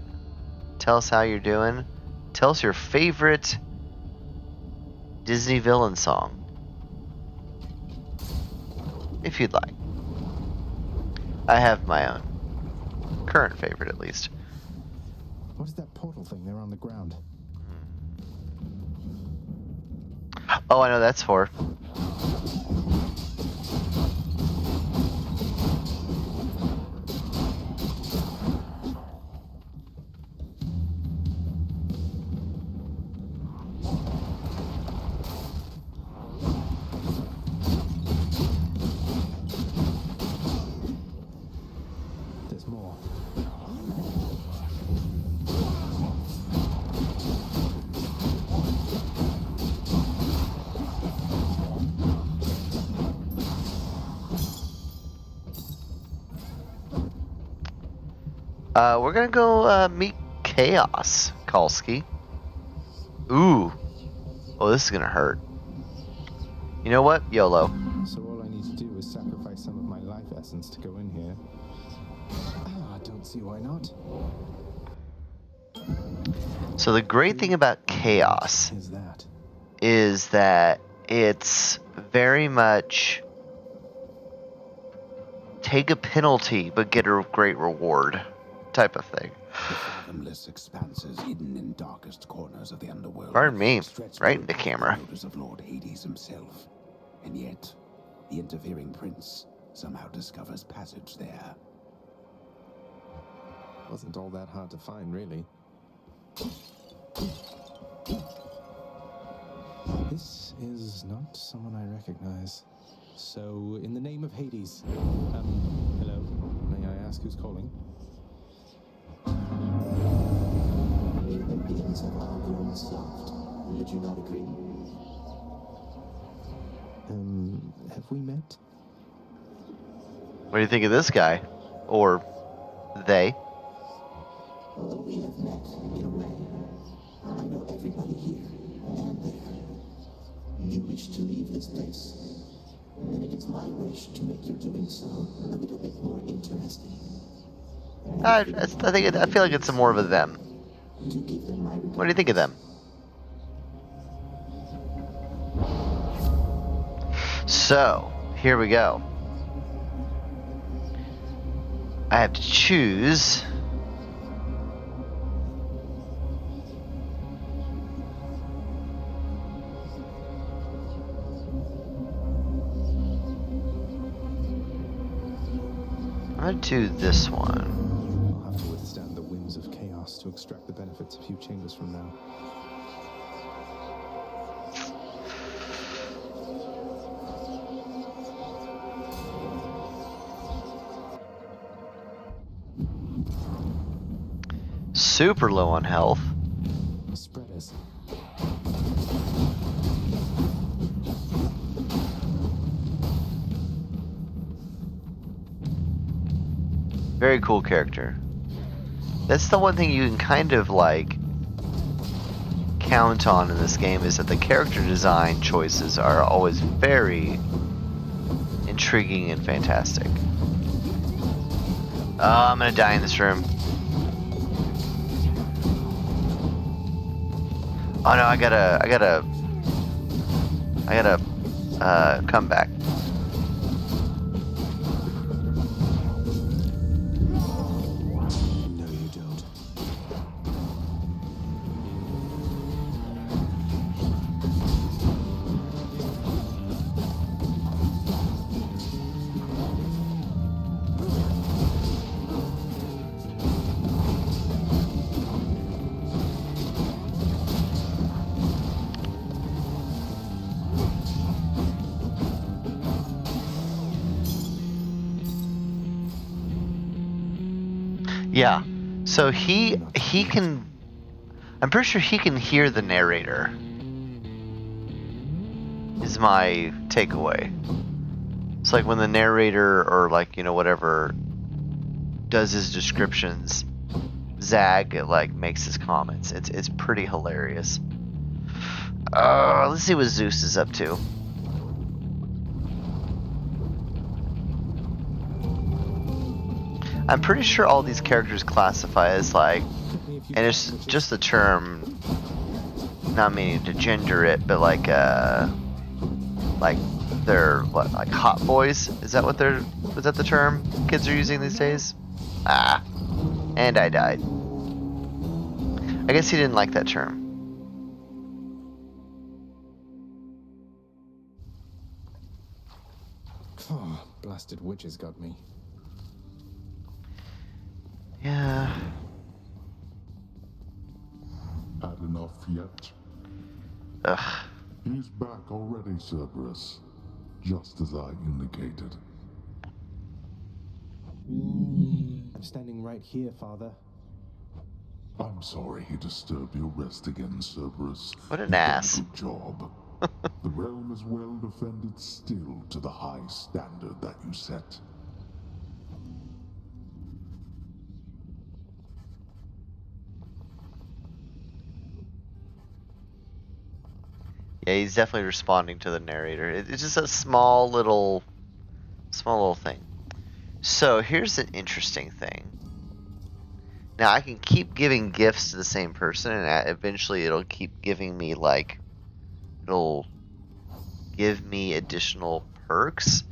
Tell us how you're doing. Tell us your favorite Disney villain song, if you'd like. I have my own. Current favorite, at least. What is that portal thing there on the ground? Oh, I know that's for. There's more. We're gonna go meet Chaos, Kalski. Ooh. Oh, this is gonna hurt. You know what? YOLO. So all I need to do is sacrifice some of my life essence to go in here. I don't see why not. So the great thing about Chaos is that it's very much take a penalty but get a great reward type of thing. The fathomless expanses hidden in darkest corners of the underworld. Pardon me, stretch right in the beyond camera. notice of Lord Hades himself. And yet, the interfering prince somehow discovers passage there. Wasn't all that hard to find, really. This is not someone I recognize. So, in the name of Hades, hello, may I ask who's calling? The Olympians have all grown soft. Would you not agree? Have we met? What do you think of this guy? Or they? Although we have met in a way, I know everybody here and there. You wish to leave this place, and it is my wish to make your doing so a little bit more interesting. I feel like it's more of a them. What do you think of them? So, here we go. I have to choose. I'm gonna do this one. I'll have to withstand the whims of chaos to extract the benefits a few chambers from now. Super low on health. Spreaders. Very cool character. That's the one thing you can kind of like count on in this game, is that the character design choices are always very intriguing and fantastic. Oh, I'm gonna die in this room. Oh no, I gotta come back. No, you don't. Yeah. So he can. I'm pretty sure he can hear the narrator. Is my takeaway. It's like when the narrator or like, you know, whatever does his descriptions, Zag like makes his comments. It's pretty hilarious. Let's see what Zeus is up to. I'm pretty sure all these characters classify as like, and it's just the term, not meaning to gender it, but like they're what, like hot boys? Is that what they're? Was that the term kids are using these days? Ah, and I died. I guess he didn't like that term. Oh, blasted witches got me. Yeah. Had enough yet? Ugh. He's back already, Cerberus. Just as I indicated. I'm standing right here, Father. I'm sorry he disturbed your rest again, Cerberus. What an You've done a ass. good job. The realm is well defended still to the high standard that you set. Yeah, he's definitely responding to the narrator. It's just a small little thing. So here's an interesting thing. Now I can keep giving gifts to the same person, and eventually it'll keep giving me like, it'll give me additional perks.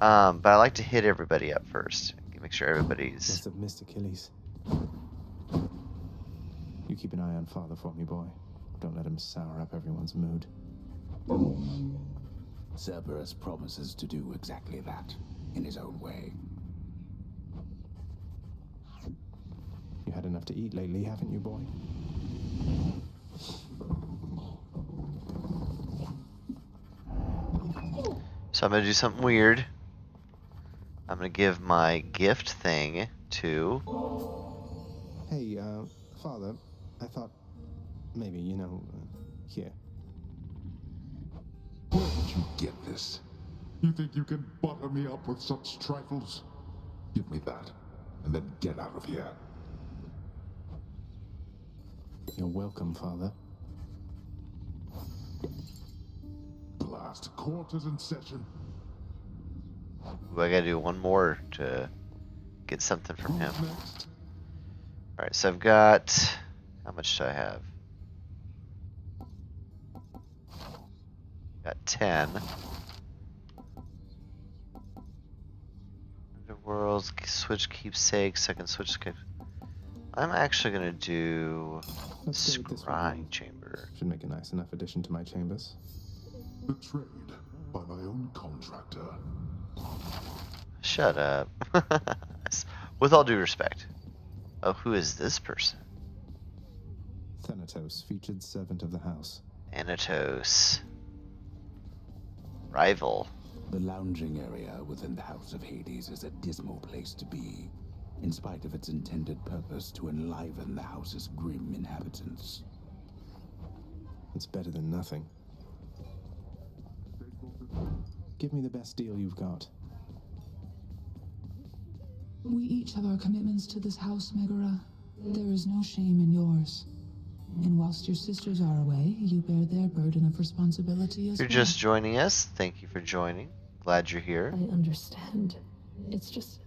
But I like to hit everybody up first. Make sure everybody's. Must have missed Achilles. You keep an eye on Father for me, boy. Don't let him sour up everyone's mood. Cerberus promises to do exactly that, in his own way. You had enough to eat lately, haven't you, boy? So I'm gonna do something weird. I'm gonna give my gift thing to. Hey, Father, I thought maybe, you know, here. Where did you get this? You think you can butter me up with such trifles? Give me that, and then get out of here. You're welcome, Father. Blast, court is in session. Ooh, I gotta do one more to get something from him. Alright, so I've got. How much do I have? Got 10. Underworlds, switch keepsakes. I can switch. I'm actually gonna do scrying chamber. Should make a nice enough addition to my chambers. Betrayed by my own contractor. Shut up. With all due respect. Oh, who is this person? Thanatos, featured servant of the house. Thanatos. Rival. The lounging area within the House of Hades is a dismal place to be, in spite of its intended purpose to enliven the house's grim inhabitants. It's better than nothing. Give me the best deal you've got. We each have our commitments to this house, Megara. There is no shame in yours. And whilst your sisters are away, you bear their burden of responsibility as You're well. just joining us. Thank you for joining. Glad you're here. I understand. It's just,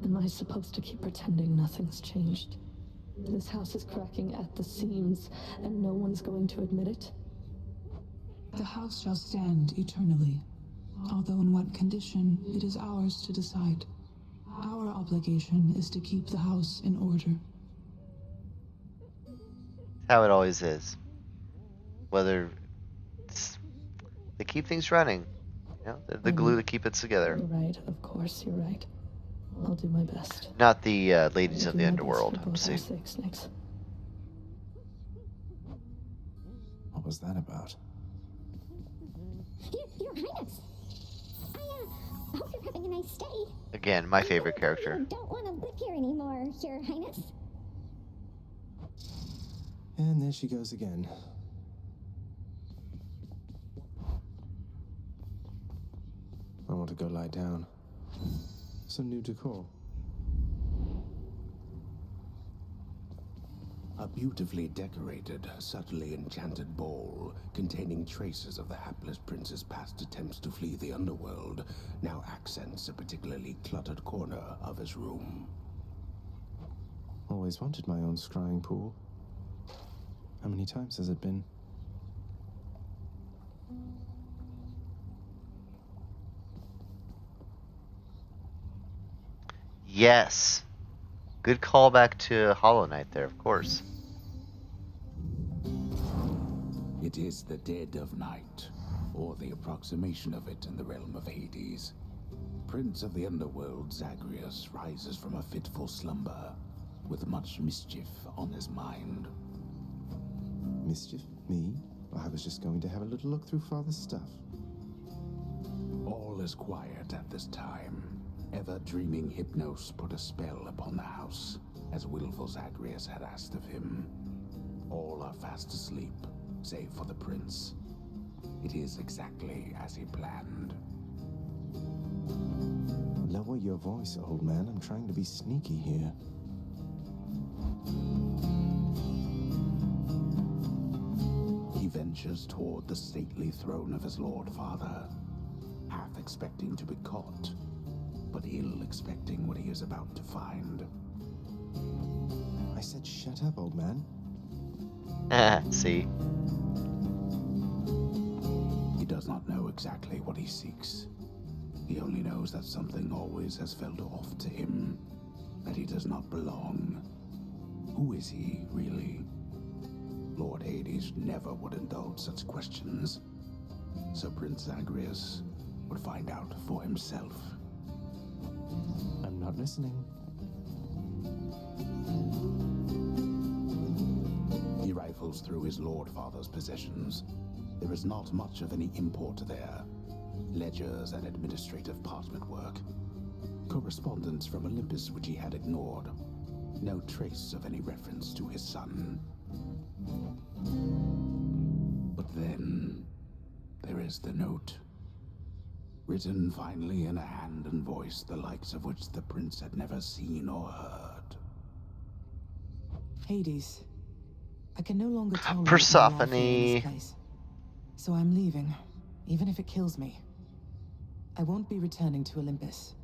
am I supposed to keep pretending nothing's changed? This house is cracking at the seams, and no one's going to admit it? The house shall stand eternally. Although in what condition, it is ours to decide. Our obligation is to keep the house in order. How it always is. Whether they keep things running. You know, they're the glue to keep it together. You're right, of course, you're right. I'll do my best. Not the ladies I'll of do the my best underworld. for both See. our sakes, Nix. What was that about? Your Highness! I hope you're having having a nice stay. Again, my favorite character. You don't want to live here anymore, Your Highness. And there she goes again. I want to go lie down. Some new decor. A beautifully decorated, subtly enchanted ball containing traces of the hapless prince's past attempts to flee the underworld now accents a particularly cluttered corner of his room. Always wanted my own scrying pool. How many times has it been? Yes. Good callback to Hollow Knight there, of course. It is the dead of night, or the approximation of it in the realm of Hades. Prince of the underworld Zagreus rises from a fitful slumber, with much mischief on his mind. Mischief? Me? I was just going to have a little look through Father's stuff. All is quiet at this time. Ever-dreaming Hypnos put a spell upon the house, as willful Zagreus had asked of him. All are fast asleep, save for the prince. It is exactly as he planned. Lower your voice, old man. I'm trying to be sneaky here. He ventures toward the stately throne of his lord father, half expecting to be caught, but ill expecting what he is about to find. I said shut up, old man. See? He does not know exactly what he seeks. He only knows that something always has felt off to him, that he does not belong. Who is he, really? Lord Hades never would indulge such questions, so Prince Zagreus would find out for himself. I'm not listening. He rifles through his lord father's possessions. There is not much of any import there. Ledgers and administrative parchment work. Correspondence from Olympus which he had ignored. No trace of any reference to his son. But then, there is the note. Written finally in a hand and voice the likes of which the prince had never seen or heard. Hades, I can no longer tolerate Persephone. my life in this place. So I'm leaving, even if it kills me. I won't be returning to Olympus.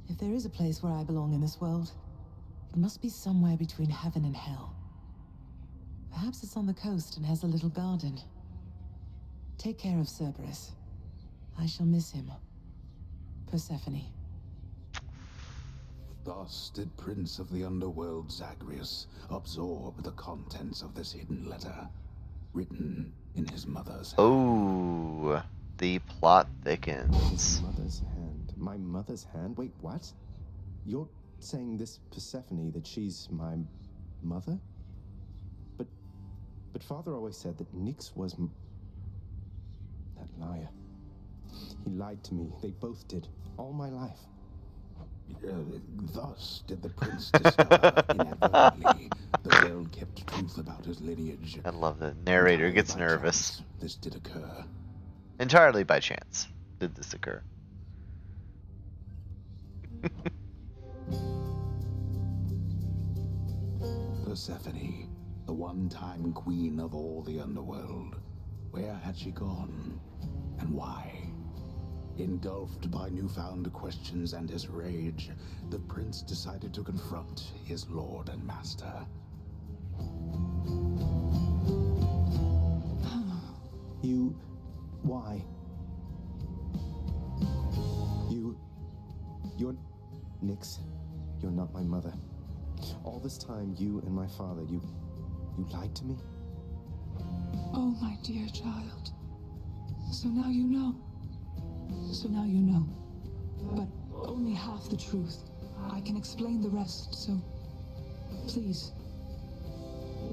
If there is a place where I belong in this world, it must be somewhere between heaven and hell. Perhaps it's on the coast and has a little garden. Take care of Cerberus. I shall miss him. Persephone. Thus did Prince of the Underworld Zagreus absorb the contents of this hidden letter, written in his mother's hand. Oh, the plot thickens. His mother's hand. My mother's hand? Wait, what? You're saying this Persephone, that she's my mother? But Father always said that Nyx was that liar. He lied to me. They both did. All my life. Thus did the prince discover inadvertently the well-kept truth about his lineage. I love the narrator gets nervous. This did occur. Entirely by chance did this occur. Persephone, the one-time queen of all the underworld. Where had she gone? And why? Engulfed by newfound questions and his rage, the prince decided to confront his lord and master. You... why? You're... Nyx, you're not my mother. All this time, you and my father, you lied to me? Oh, my dear child. So now you know. So now you know. But only half the truth. I can explain the rest, so... please.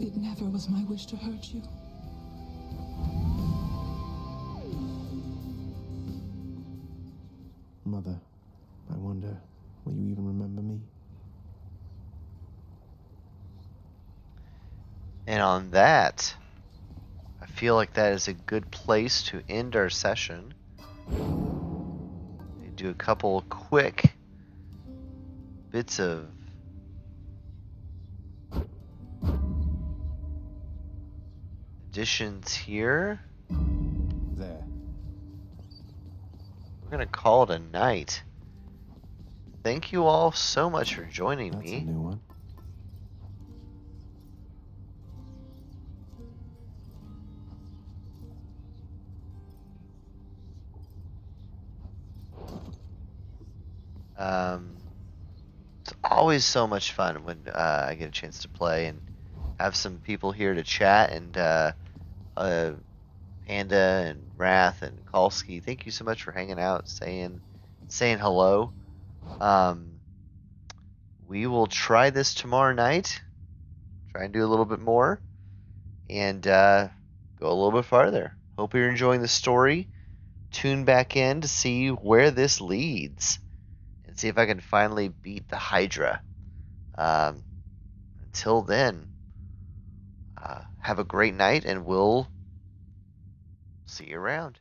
It never was my wish to hurt you. Mother, wonder, will you even remember me? And on that, I feel like that is a good place to end our session. Do a couple quick bits of additions here. There. We're going to call it a night. Thank you all so much for joining That's me. a new one. It's always so much fun when I get a chance to play and have some people here to chat. And Panda and Wrath and Kalski, thank you so much for hanging out, saying hello. We will try this tomorrow night. Try and do a little bit more, and go a little bit farther. Hope you're enjoying the story. Tune back in to see where this leads. And see if I can finally beat the Hydra. Until then, have a great night, and we'll see you around.